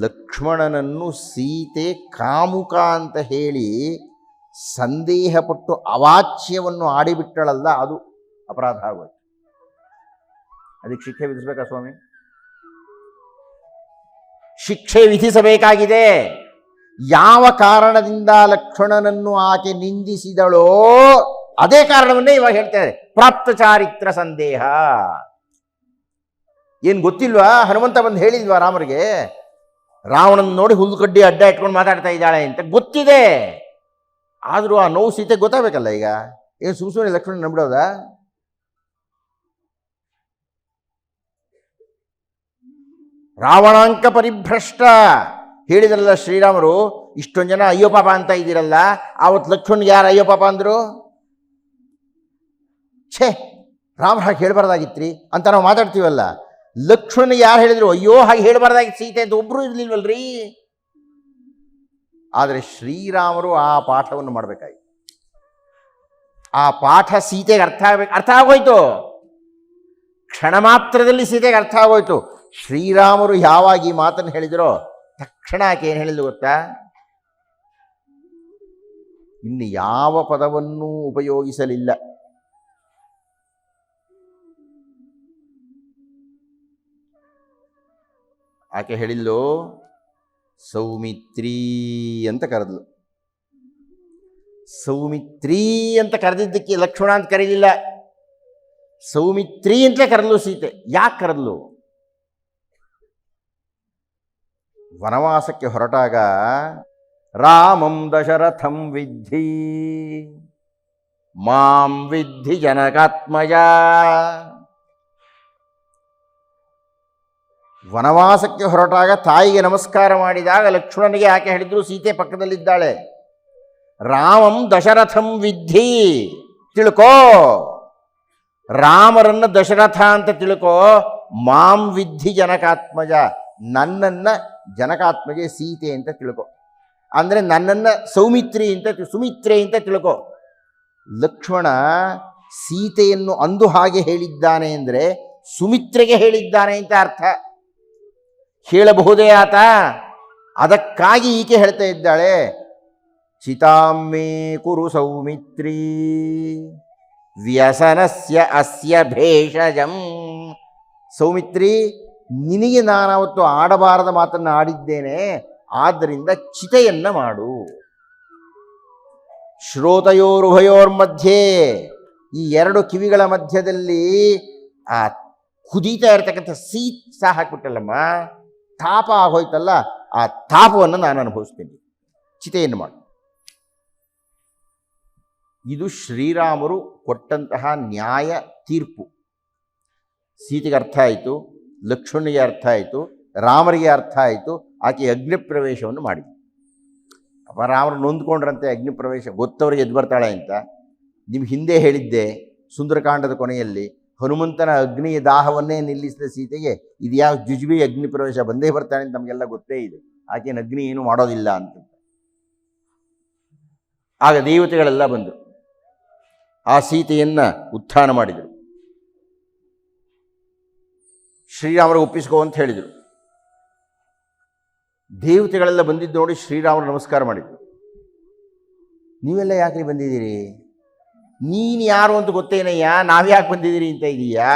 ಲಕ್ಷ್ಮಣನನ್ನು ಸೀತೆ ಕಾಮುಕ ಅಂತ ಹೇಳಿ ಸಂದೇಹಪಟ್ಟು ಅವಾಚ್ಯವನ್ನು ಆಡಿಬಿಟ್ಟಳಲ್ಲ, ಅದು ಅಪರಾಧ ಆಗೋಯ್ತು. ಅದಕ್ಕೆ ಶಿಕ್ಷೆ ವಿಧಿಸಬೇಕಾ ಸ್ವಾಮಿ? ಶಿಕ್ಷೆ ವಿಧಿಸಬೇಕಾಗಿದೆ. ಯಾವ ಕಾರಣದಿಂದ ಲಕ್ಷ್ಮಣನನ್ನು ಆಕೆ ನಿಂದಿಸಿದಳೋ ಅದೇ ಕಾರಣವನ್ನೇ ಇವಾಗ ಹೇಳ್ತಾರೆ, ಪ್ರಾಪ್ತ ಚಾರಿತ್ರ ಸಂದೇಹ. ಏನು ಗೊತ್ತಿಲ್ವಾ? ಹನುಮಂತ ಬಂದು ಹೇಳಿಲ್ವಾ ರಾಮರಿಗೆ? ರಾವಣನ ನೋಡಿ ಹುಲ್ಕಡ್ಡಿ ಅಡ್ಡ ಇಟ್ಕೊಂಡು ಮಾತಾಡ್ತಾ ಇದ್ದಾಳೆ ಅಂತ ಗೊತ್ತಿದೆ. ಆದರೂ ಆ ನೋವು ಸೀತೆ ಗೊತ್ತಾಗಬೇಕಲ್ಲ. ಈಗ ಏನು ಸುಮ್ಮನೆ ಲಕ್ಷ್ಮಣ ನಂಬಿಡೋದ? ರಾವಣಾಂಕ ಪರಿಭ್ರಷ್ಟ ಹೇಳಿದ್ರಲ್ಲ ಶ್ರೀರಾಮರು. ಇಷ್ಟೊಂದು ಜನ ಅಯ್ಯೋ ಪಾಪ ಅಂತ ಇದ್ದೀರಲ್ಲ, ಆವತ್ತು ಲಕ್ಷ್ಮಣ್ಗೆ ಯಾರು ಅಯ್ಯೋ ಪಾಪ ಅಂದರು? ಛೇ, ರಾಮ ಹಾಗೆ ಹೇಳಬಾರ್ದಾಗಿತ್ರಿ ಅಂತ ನಾವು ಮಾತಾಡ್ತೀವಲ್ಲ. ಲಕ್ಷ್ಮಣ ಯಾರು ಹೇಳಿದ್ರು ಅಯ್ಯೋ ಹಾಗೆ ಹೇಳಬಾರ್ದಾಗಿತ್ತು ಸೀತೆ ಅಂತ ಒಬ್ಬರು ಇರಲಿಲ್ವಲ್ರಿ. ಆದರೆ ಶ್ರೀರಾಮರು ಆ ಪಾಠವನ್ನು ಮಾಡಬೇಕಾಗಿತ್ತು. ಆ ಪಾಠ ಸೀತೆಗೆ ಅರ್ಥ ಆಗೋಯ್ತು. ಕ್ಷಣ ಮಾತ್ರದಲ್ಲಿ ಸೀತೆಗೆ ಅರ್ಥ ಆಗೋಯ್ತು. ಶ್ರೀರಾಮರು ಯಾವಾಗ ಈ ಮಾತನ್ನು ಹೇಳಿದರೋ ತಕ್ಷಣ ಆಕೆ ಏನು ಹೇಳಿದ್ರು ಗೊತ್ತಾ? ಇನ್ನು ಯಾವ ಪದವನ್ನೂ ಉಪಯೋಗಿಸಲಿಲ್ಲ. ಆಕೆ ಹೇಳಿದ್ಲು ಸೌಮಿತ್ರಿ ಅಂತ ಕರೆದ್ಲು. ಸೌಮಿತ್ರಿ ಅಂತ ಕರೆದಿದ್ದಕ್ಕೆ ಲಕ್ಷ್ಮಣ ಅಂತ ಕರೀಲಿಲ್ಲ, ಸೌಮಿತ್ರಿ ಅಂತಲೇ ಕರೆದ್ಲು ಸೀತೆ. ಯಾಕೆ ಕರೆದ್ಲು? ವನವಾಸಕ್ಕೆ ಹೊರಟಾಗ ರಾಮಂ ದಶರಥಂ ವಿದ್ಧಿ ಮಾಂ ವಿದ್ಧಿ ಜನಕಾತ್ಮಜ. ವನವಾಸಕ್ಕೆ ಹೊರಟಾಗ ತಾಯಿಗೆ ನಮಸ್ಕಾರ ಮಾಡಿದಾಗ ಲಕ್ಷ್ಮಣನಿಗೆ ಆಕೆ ಹೇಳಿದ್ರು, ಸೀತೆ ಪಕ್ಕದಲ್ಲಿದ್ದಾಳೆ. ರಾಮಂ ದಶರಥಂ ವಿದ್ಧಿ, ತಿಳ್ಕೋ, ರಾಮರನ್ನ ದಶರಥ ಅಂತ ತಿಳ್ಕೋ. ಮಾಂ ವಿದ್ಧಿ ಜನಕಾತ್ಮಜ, ನನ್ನನ್ನು ಜನಕಾತ್ಮಜೆ ಸೀತೆ ಅಂತ ತಿಳ್ಕೊ. ಅಂದರೆ ನನ್ನನ್ನು ಸೌಮಿತ್ರಿ ಅಂತ ಸುಮಿತ್ರೆ ಅಂತ ತಿಳ್ಕೊ. ಲಕ್ಷ್ಮಣ ಸೀತೆಯನ್ನು ಅಂದು ಹಾಗೆ ಹೇಳಿದ್ದಾನೆ ಅಂದರೆ ಸುಮಿತ್ರೆಗೆ ಹೇಳಿದ್ದಾನೆ ಅಂತ ಅರ್ಥ. ಹೇಳಬಹುದೇ ಆತ? ಅದಕ್ಕಾಗಿ ಈಕೆ ಹೇಳ್ತಾ ಇದ್ದಾಳೆ, ಚಿತಾಮ್ಮೇ ಕುರು ಸೌಮಿತ್ರೀ ವ್ಯಸನಸ್ಯ ಅಸ್ಯ ಭೇಷಜಂ. ಸೌಮಿತ್ರಿ, ನಿನಗೆ ನಾನವತ್ತು ಆಡಬಾರದ ಮಾತನ್ನು ಆಡಿದ್ದೇನೆ, ಆದ್ದರಿಂದ ಚಿತೆಯನ್ನು ಮಾಡು. ಶ್ರೋತಯೋರುಭಯೋರ್ಮಧ್ಯೆ, ಈ ಎರಡು ಕಿವಿಗಳ ಮಧ್ಯದಲ್ಲಿ ಆ ಕುದೀತಾ ಇರತಕ್ಕಂಥ ಸಹ ಹಾಕ್ಬಿಟ್ಟಲ್ಲಮ್ಮ, ತಾಪ ಆಗೋಯ್ತಲ್ಲ, ಆ ತಾಪವನ್ನು ನಾನು ಅನುಭವಿಸ್ತೀನಿ, ಚಿತೆಯನ್ನು ಮಾಡು. ಇದು ಶ್ರೀರಾಮರು ಕೊಟ್ಟಂತಹ ನ್ಯಾಯ ತೀರ್ಪು. ಸೀತೆಗೆ ಅರ್ಥ ಆಯಿತು, ಲಕ್ಷ್ಮಣನಿಗೆ ಅರ್ಥ ಆಯಿತು, ರಾಮರಿಗೆ ಅರ್ಥ ಆಯಿತು. ಆಕೆ ಅಗ್ನಿಪ್ರವೇಶವನ್ನು ಮಾಡಿದ್ರು. ಅಪ್ಪ ರಾಮರು ನೊಂದ್ಕೊಂಡ್ರಂತೆ, ಅಗ್ನಿಪ್ರವೇಶ ಗೊತ್ತವರಿಗೆ ಎದ್ದು ಬರ್ತಾಳೆ ಅಂತ. ನಿಮ್ಗೆ ಹಿಂದೆ ಹೇಳಿದ್ದೆ, ಸುಂದರಕಾಂಡದ ಕೊನೆಯಲ್ಲಿ ಹನುಮಂತನ ಅಗ್ನಿಯ ದಾಹವನ್ನೇ ನಿಲ್ಲಿಸಿದ ಸೀತೆಗೆ ಇದು ಯಾವ ಜುಜುಬಿ ಅಗ್ನಿಪ್ರವೇಶ, ಬಂದೇ ಬರ್ತಾಳೆ ಅಂತ ನಮಗೆಲ್ಲ ಗೊತ್ತೇ ಇದೆ. ಆಕೆನ ಅಗ್ನಿ ಏನು ಮಾಡೋದಿಲ್ಲ ಅಂತ. ಆಗ ದೇವತೆಗಳೆಲ್ಲ ಬಂದರು, ಆ ಸೀತೆಯನ್ನು ಉತ್ಥಾನ ಮಾಡಿದರು. ಶ್ರೀರಾಮರಿಗೆ ಒಪ್ಪಿಸ್ಕೋ ಅಂತ ಹೇಳಿದರು. ದೇವತೆಗಳೆಲ್ಲ ಬಂದಿದ್ದು ನೋಡಿ ಶ್ರೀರಾಮರು ನಮಸ್ಕಾರ ಮಾಡಿದರು. ನೀವೆಲ್ಲ ಯಾಕೆ ಬಂದಿದ್ದೀರಿ? ನೀನು ಯಾರು ಅಂತ ಗೊತ್ತೇನಯ್ಯ, ನಾವ್ಯಾಕೆ ಬಂದಿದ್ದೀರಿ ಅಂತ ಇದೀಯಾ?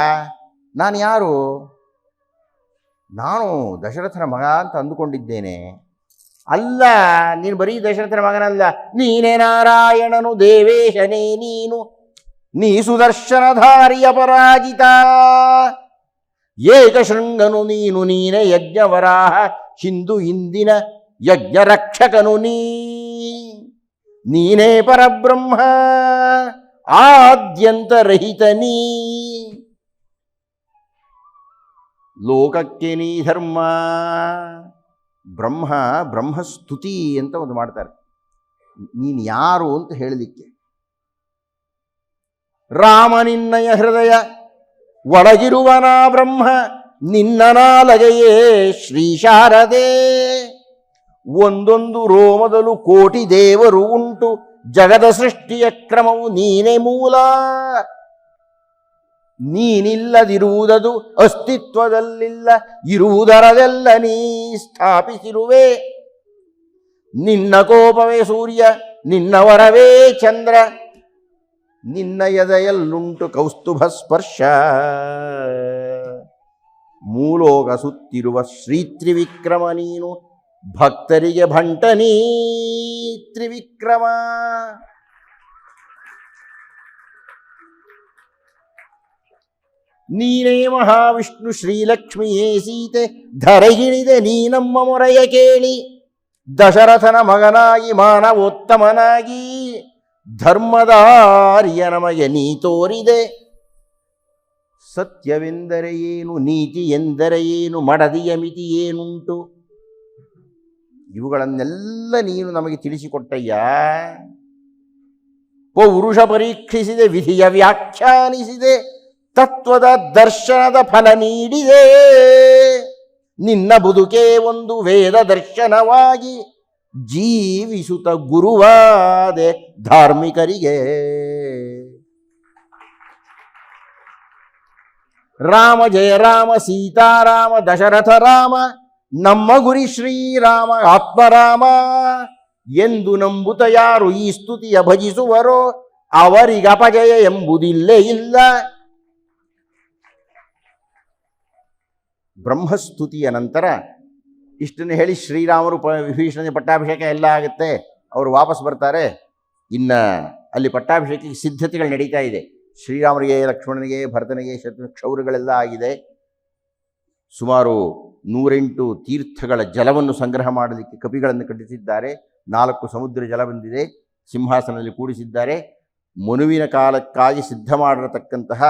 ನಾನು ಯಾರು? ನಾನು ದಶರಥನ ಮಗ ಅಂತ ಅಂದುಕೊಂಡಿದ್ದೇನೆ. ಅಲ್ಲ, ನೀನು ಬರೀ ದಶರಥನ ಮಗನಲ್ಲ, ನೀನೇ ನಾರಾಯಣನು, ದೇವೇಶನೇ ನೀನು, ನೀ ಸುದರ್ಶನಧಾರಿಯ ಪರಾಜಿತ, ಏಕಶೃಂಗನು ನೀನು, ನೀನೇ ಯಜ್ಞವರಾಹ ಹಿಂದು ಹಿಂದಿನ ಯಜ್ಞ ರಕ್ಷಕನು ನೀನೇ ಪರಬ್ರಹ್ಮ ಆದ್ಯಂತರಹಿತ ನೀ, ಲೋಕಕ್ಕೆ ನೀ ಧರ್ಮ. ಬ್ರಹ್ಮಸ್ತುತಿ ಅಂತ ಒಂದು ಮಾಡ್ತಾರೆ, ನೀನು ಯಾರು ಅಂತ ಹೇಳಲಿಕ್ಕೆ. ರಾಮ ನಿನ್ನಯ ಹೃದಯ ಒಳಗಿರುವನ ಬ್ರಹ್ಮ, ನಿನ್ನ ನಾಲಗೆಯೇ ಶ್ರೀಶಾರದೆ, ಒಂದೊಂದು ರೋಮದಲ್ಲೂ ಕೋಟಿ ದೇವರು ಉಂಟು, ಜಗದ ಸೃಷ್ಟಿಯ ಕ್ರಮವು ನೀನೇ ಮೂಲ, ನೀನಿಲ್ಲದಿರುವುದದು ಅಸ್ತಿತ್ವದಲ್ಲಿಲ್ಲ, ಇರುವುದರದೆಲ್ಲ ನೀ ಸ್ಥಾಪಿಸಿರುವೆ. ನಿನ್ನ ಕೋಪವೇ ಸೂರ್ಯ, ನಿನ್ನ ವರವೇ ಚಂದ್ರ, ನಿನ್ನ ಎದೆಯಲ್ಲುಂಟು ಕೌಸ್ತುಭ ಸ್ಪರ್ಶ, ಮೂಲೋಕ ಸುತ್ತಿರುವ ಶ್ರೀ ತ್ರಿವಿಕ್ರಮ ನೀನು, ಭಕ್ತರಿಗೆ ಭಂಟನೀ ತ್ರಿವಿಕ್ರಮ. ನೀನೇ ಮಹಾವಿಷ್ಣು ಶ್ರೀಲಕ್ಷ್ಮಿಯೇ ಸೀತೆ, ಧರೆಗಿಳಿದೆ ನೀ ನಮ್ಮ ಮೊರೆಯ ಕೇಳಿ, ದಶರಥನ ಮಗನಾಗಿ ಮಾನವೋತ್ತಮನಾಗಿ, ಧರ್ಮದಾರ್ಯ ನಮಗೆ ನೀ ತೋರಿದೆ. ಸತ್ಯವೆಂದರೆ ಏನು, ನೀತಿ ಎಂದರೆ ಏನು, ಮಡದಿಯ ಮಿತಿ ಏನುಂಟು, ಇವುಗಳನ್ನೆಲ್ಲ ನೀನು ನಮಗೆ ತಿಳಿಸಿಕೊಟ್ಟಯ್ಯ. ಪೌರುಷ ಪರೀಕ್ಷಿಸಿದೆ, ವಿಧಿಯ ವ್ಯಾಖ್ಯಾನಿಸಿದೆ, ತತ್ವದ ದರ್ಶನದ ಫಲ ನೀಡಿದೆ. ನಿನ್ನ ಬದುಕೇ ಒಂದು ವೇದ ದರ್ಶನವಾಗಿ, ಜೀವಿಸುತ್ತ ಗುರುವಾದೆ ಧಾರ್ಮಿಕರಿಗೆ. ರಾಮ ಜಯ ರಾಮ, ಸೀತಾರಾಮ, ದಶರಥ ರಾಮ, ನಮ್ಮ ಗುರಿ ಶ್ರೀರಾಮ ಆತ್ಮರಾಮ ಎಂದು ನಂಬುತ್ತ ಯಾರು ಈ ಸ್ತುತಿಯ ಭಜಿಸುವರೋ, ಅವರಿಗೆ ಅಪಜಯ ಎಂಬುದಿಲ್ಲೇ ಇಲ್ಲ. ಬ್ರಹ್ಮಸ್ತುತಿಯ ನಂತರ ಇಷ್ಟನ್ನು ಹೇಳಿ ಶ್ರೀರಾಮರು ವಿಭೀಷಣನಿಗೆ ಪಟ್ಟಾಭಿಷೇಕ ಎಲ್ಲ ಆಗುತ್ತೆ, ಅವರು ವಾಪಸ್ ಬರ್ತಾರೆ. ಇನ್ನು ಅಲ್ಲಿ ಪಟ್ಟಾಭಿಷೇಕಕ್ಕೆ ಸಿದ್ಧತೆಗಳು ನಡೀತಾ ಇದೆ. ಶ್ರೀರಾಮರಿಗೆ, ಲಕ್ಷ್ಮಣನಿಗೆ, ಭರತನಿಗೆ ಕ್ಷೌರಗಳೆಲ್ಲ ಆಗಿದೆ. ಸುಮಾರು 108 ತೀರ್ಥಗಳ ಜಲವನ್ನು ಸಂಗ್ರಹ ಮಾಡಲಿಕ್ಕೆ ಕಪಿಗಳನ್ನು ಕಟ್ಟಿಸಿದ್ದಾರೆ. 4 ಸಮುದ್ರ ಜಲ ಬಂದಿದೆ, ಸಿಂಹಾಸನದಲ್ಲಿ ಕೂಡಿಸಿದ್ದಾರೆ. ಮನುವಿನ ಕಾಲಕ್ಕಾಗಿ ಸಿದ್ಧ ಮಾಡಿರತಕ್ಕಂತಹ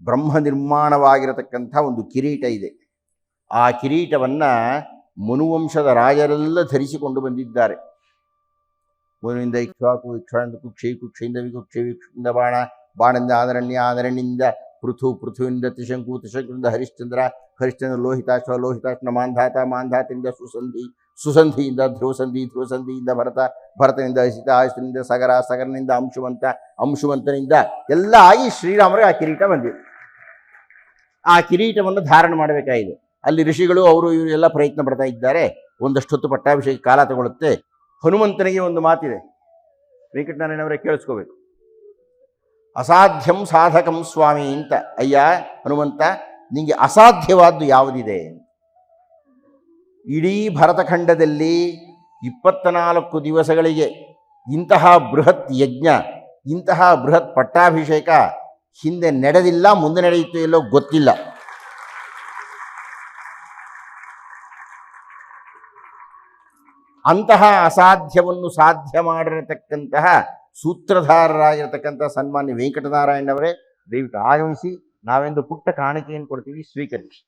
ಬ್ರಹ್ಮ ನಿರ್ಮಾಣವಾಗಿರತಕ್ಕಂಥ ಒಂದು ಕಿರೀಟ ಇದೆ. ಆ ಕಿರೀಟವನ್ನು ಮನುವಂಶದ ರಾಜರೆಲ್ಲ ಧರಿಸಿಕೊಂಡು ಬಂದಿದ್ದಾರೆ. ಮನುವಿಂದ ಇಕ್ಷ್ವಾಕು, ಇಕ್ಷ್ವಾಂದ ಕುಕ್ಷಿ, ಕುಕ್ಷಿಯಿಂದ ವಿಕುಕ್ಷಿ, ವಿಕ್ಷಿಯಿಂದ ಬಾಣ, ಬಾಣದಿಂದ ಆದರಣ್ಯ, ಆದರಣ್ಯದಿಂದ ಪೃಥು, ಪೃಥುವಿಂದ ತ್ರಿಶಂಕು, ತ್ರಿಶಂಕುವಿಂದ ಹರಿಶ್ಚಂದ್ರ, ಹರಿಶ್ಚಂದ್ರ ಲೋಹಿತಾಶ್ವ, ಲೋಹಿತಾಶ್ವ ಮಾಂಧಾತ, ಮಾಂಧಾತದಿಂದ ಸುಸಂಧಿ, ಸುಸಂಧಿಯಿಂದ ಧ್ರುವಸಂಧಿ, ಧ್ರುವಸಂಧಿಯಿಂದ ಭರತ, ಭರತನಿಂದ ಅಸಿತ, ಅಸಿತನಿಂದ ಸಗರ, ಸಗರನಿಂದ ಅಂಶುವಂತ, ಅಂಶುವಂತನಿಂದ ಎಲ್ಲ ಆಗಿ ಶ್ರೀರಾಮರಿಗೆ ಆ ಕಿರೀಟ ಬಂದಿದೆ. ಆ ಕಿರೀಟವನ್ನು ಧಾರಣ ಮಾಡಬೇಕಾಗಿದೆ. ಅಲ್ಲಿ ಋಷಿಗಳು ಅವರು ಇವರು ಎಲ್ಲ ಪ್ರಯತ್ನ ಪಡ್ತಾ ಇದ್ದಾರೆ. ಒಂದಷ್ಟೊತ್ತು ಪಟ್ಟಾಭಿಷೇಕ ಕಾಲ ತಗೊಳುತ್ತೆ. ಹನುಮಂತನಿಗೆ ಒಂದು ಮಾತಿದೆ, ವೆಂಕಟನಾರಾಯಣವರೇ ಕೇಳಿಸ್ಕೋಬೇಕು. ಅಸಾಧ್ಯಂ ಸಾಧಕಂ ಸ್ವಾಮಿ ಅಂತ. ಅಯ್ಯ ಹನುಮಂತ, ನಿಮಗೆ ಅಸಾಧ್ಯವಾದ್ದು ಯಾವುದಿದೆ? ಇಡೀ ಭರತಖಂಡದಲ್ಲಿ 24 ದಿವಸಗಳಿಗೆ ಇಂತಹ ಬೃಹತ್ ಯಜ್ಞ, ಇಂತಹ ಬೃಹತ್ ಪಟ್ಟಾಭಿಷೇಕ ಹಿಂದೆ ನಡೆದಿಲ್ಲ, ಮುಂದೆ ನಡೆಯುತ್ತೋ ಎಲ್ಲೋ ಗೊತ್ತಿಲ್ಲ. ಅಂತಹ ಅಸಾಧ್ಯವನ್ನು ಸಾಧ್ಯ ಮಾಡಿರತಕ್ಕಂತಹ ಸೂತ್ರಧಾರರಾಗಿರತಕ್ಕಂಥ ಸನ್ಮಾನ್ಯ ವೆಂಕಟನಾರಾಯಣವರೇ, ದಯವಿಟ್ಟು ಆಗಮಿಸಿ, ನಾವೆಂದು ಪುಟ್ಟ ಕಾಣಿಕೆಯನ್ನು ಕೊಡ್ತೀವಿ, ಸ್ವೀಕರಿಸಿ.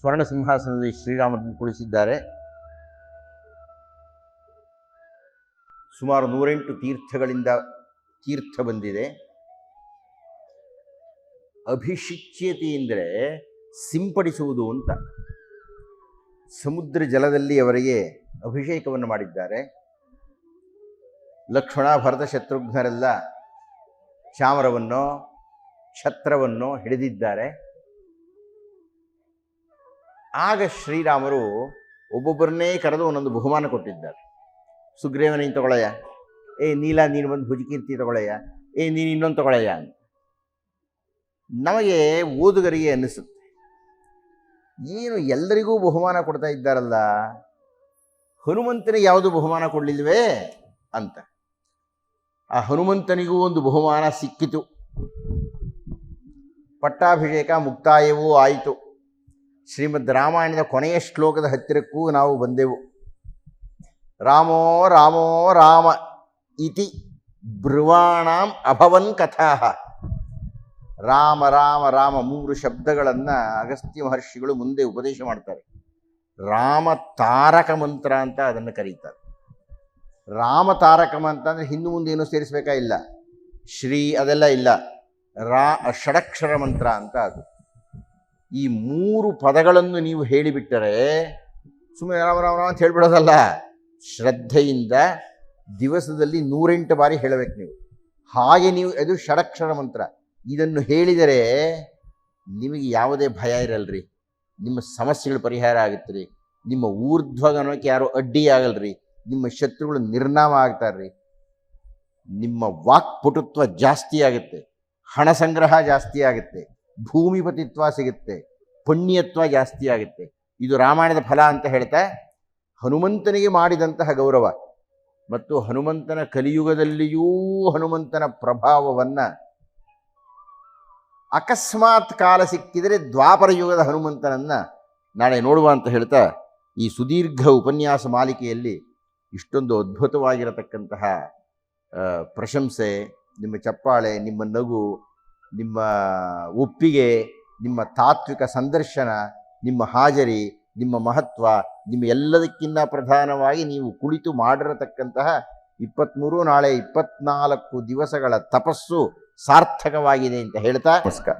ಸ್ವರ್ಣ ಸಿಂಹಾಸನದಲ್ಲಿ ಶ್ರೀರಾಮರನ್ನು ಕುಳಿಸಿದ್ದಾರೆ. ಸುಮಾರು 108 ತೀರ್ಥಗಳಿಂದ ತೀರ್ಥ ಬಂದಿದೆ. ಅಭಿಷಿಚ್ಯತೆ ಎಂದರೆ ಸಿಂಪಡಿಸುವುದು ಅಂತ. ಸಮುದ್ರ ಜಲದಲ್ಲಿ ಅವರಿಗೆ ಅಭಿಷೇಕವನ್ನು ಮಾಡಿದ್ದಾರೆ. ಲಕ್ಷ್ಮಣ, ಭರತ, ಶತ್ರುಘ್ನರೆಲ್ಲ ಚಾಮರವನ್ನು, ಛತ್ರವನ್ನು ಹಿಡಿದಿದ್ದಾರೆ. ಆಗ ಶ್ರೀರಾಮರು ಒಬ್ಬೊಬ್ಬರನ್ನೇ ಕರೆದು ಒಂದೊಂದು ಬಹುಮಾನ ಕೊಟ್ಟಿದ್ದಾರೆ. ಸುಗ್ರೀವ ನೀನು ತಗೊಳ್ಳಯ್ಯ, ನೀಲ ನೀನು ಬಂದು ಭುಜಕೀರ್ತಿ ತಗೊಳ್ಳಯ್ಯ, ನೀನು ಇನ್ನೊಂದು ತಗೊಳ್ಳಯ್ಯ ಅಂತ. ನಮಗೆ ಓದುಗರಿಗೆ ಅನ್ನಿಸುತ್ತೆ, ಏನು ಎಲ್ಲರಿಗೂ ಬಹುಮಾನ ಕೊಡ್ತಾ ಇದ್ದಾರಲ್ಲ, ಹನುಮಂತನಿಗೆ ಯಾವುದು ಬಹುಮಾನ ಕೊಡಲಿಲ್ವೇ ಅಂತ. ಆ ಹನುಮಂತನಿಗೂ ಒಂದು ಬಹುಮಾನ ಸಿಕ್ಕಿತು. ಪಟ್ಟಾಭಿಷೇಕ ಮುಕ್ತಾಯವೂ ಆಯಿತು. ಶ್ರೀಮದ್ ರಾಮಾಯಣದ ಕೊನೆಯ ಶ್ಲೋಕದ ಹತ್ತಿರಕ್ಕೂ ನಾವು ಬಂದೆವು. ರಾಮೋ ರಾಮೋ ರಾಮ ಇತಿ ಬ್ರುವಾಣಾಂ ಅಭವನ್ ಕಥಾ. ರಾಮ ರಾಮ ರಾಮ 3 ಶಬ್ದಗಳನ್ನು ಅಗಸ್ತ್ಯ ಮಹರ್ಷಿಗಳು ಮುಂದೆ ಉಪದೇಶ ಮಾಡ್ತಾರೆ. ರಾಮ ತಾರಕ ಮಂತ್ರ ಅಂತ ಅದನ್ನು ಕರೀತಾರೆ. ರಾಮ ತಾರಕ ಮಂತ್ರ ಅಂದರೆ ಹಿಂದೆ ಮುಂದೆ ಏನೂ ಸೇರಿಸಬೇಕಾ ಇಲ್ಲ, ಶ್ರೀ ಅದೆಲ್ಲ ಇಲ್ಲ, ಷಡಕ್ಷರ ಮಂತ್ರ ಅಂತ ಅದು. ಈ 3 ಪದಗಳನ್ನು ನೀವು ಹೇಳಿಬಿಟ್ಟರೆ ಸುಮ್ಮನೆ ರಾಮ ರಾಮ ಅಂತ ಹೇಳಿಬಿಡೋದಲ್ಲ, ಶ್ರದ್ಧೆಯಿಂದ ದಿವಸದಲ್ಲಿ 108 ಬಾರಿ ಹೇಳಬೇಕು ನೀವು. ಹಾಗೆ ನೀವು ಅದು ಷಡಕ್ಷರ ಮಂತ್ರ. ಇದನ್ನು ಹೇಳಿದರೆ ನಿಮಗೆ ಯಾವುದೇ ಭಯ ಇರಲ್ರಿ, ನಿಮ್ಮ ಸಮಸ್ಯೆಗಳು ಪರಿಹಾರ ಆಗುತ್ತೆ ರೀ, ನಿಮ್ಮ ಊರ್ಧ್ವಗಮನಕ್ಕೆ ಯಾರು ಅಡ್ಡಿ ಆಗಲ್ರಿ, ನಿಮ್ಮ ಶತ್ರುಗಳು ನಿರ್ನಾಮ ಆಗ್ತಾರ್ರಿ. ನಿಮ್ಮ ವಾಕ್ಪಟುತ್ವ ಜಾಸ್ತಿ ಆಗುತ್ತೆ, ಹಣ ಸಂಗ್ರಹ ಜಾಸ್ತಿ ಆಗುತ್ತೆ, ಭೂಮಿಪತಿತ್ವ ಸಿಗುತ್ತೆ, ಪುಣ್ಯತ್ವ ಜಾಸ್ತಿ ಆಗುತ್ತೆ. ಇದು ರಾಮಾಯಣದ ಫಲ ಅಂತ ಹೇಳ್ತಾ ಹನುಮಂತನಿಗೆ ಮಾಡಿದಂತಹ ಗೌರವ ಮತ್ತು ಹನುಮಂತನ ಕಲಿಯುಗದಲ್ಲಿಯೂ ಹನುಮಂತನ ಪ್ರಭಾವವನ್ನು ಅಕಸ್ಮಾತ್ ಕಾಲ ಸಿಕ್ಕಿದರೆ ದ್ವಾಪರ ಯುಗದ ಹನುಮಂತನನ್ನು ನಾಳೆ ನೋಡುವ ಅಂತ ಹೇಳ್ತಾ ಈ ಸುದೀರ್ಘ ಉಪನ್ಯಾಸ ಮಾಲಿಕೆಯಲ್ಲಿ ಇಷ್ಟೊಂದು ಅದ್ಭುತವಾಗಿರತಕ್ಕಂತಹ ಪ್ರಶಂಸೆ, ನಿಮ್ಮ ಚಪ್ಪಾಳೆ, ನಿಮ್ಮ ನಗು, ನಿಮ್ಮ ಒಪ್ಪಿಗೆ, ನಿಮ್ಮ ತಾತ್ವಿಕ ಸಂದರ್ಶನ, ನಿಮ್ಮ ಹಾಜರಿ, ನಿಮ್ಮ ಮಹತ್ವ, ನಿಮ್ಮ ಎಲ್ಲದಕ್ಕಿಂತ ಪ್ರಧಾನವಾಗಿ ನೀವು ಕುಳಿತು ಮಾಡಿರತಕ್ಕಂತಹ 23 ನಾಳೆ 24 ದಿವಸಗಳ ತಪಸ್ಸು ಸಾರ್ಥಕವಾಗಿದೆ ಅಂತ ಹೇಳ್ತಾ ನಮಸ್ಕಾರ.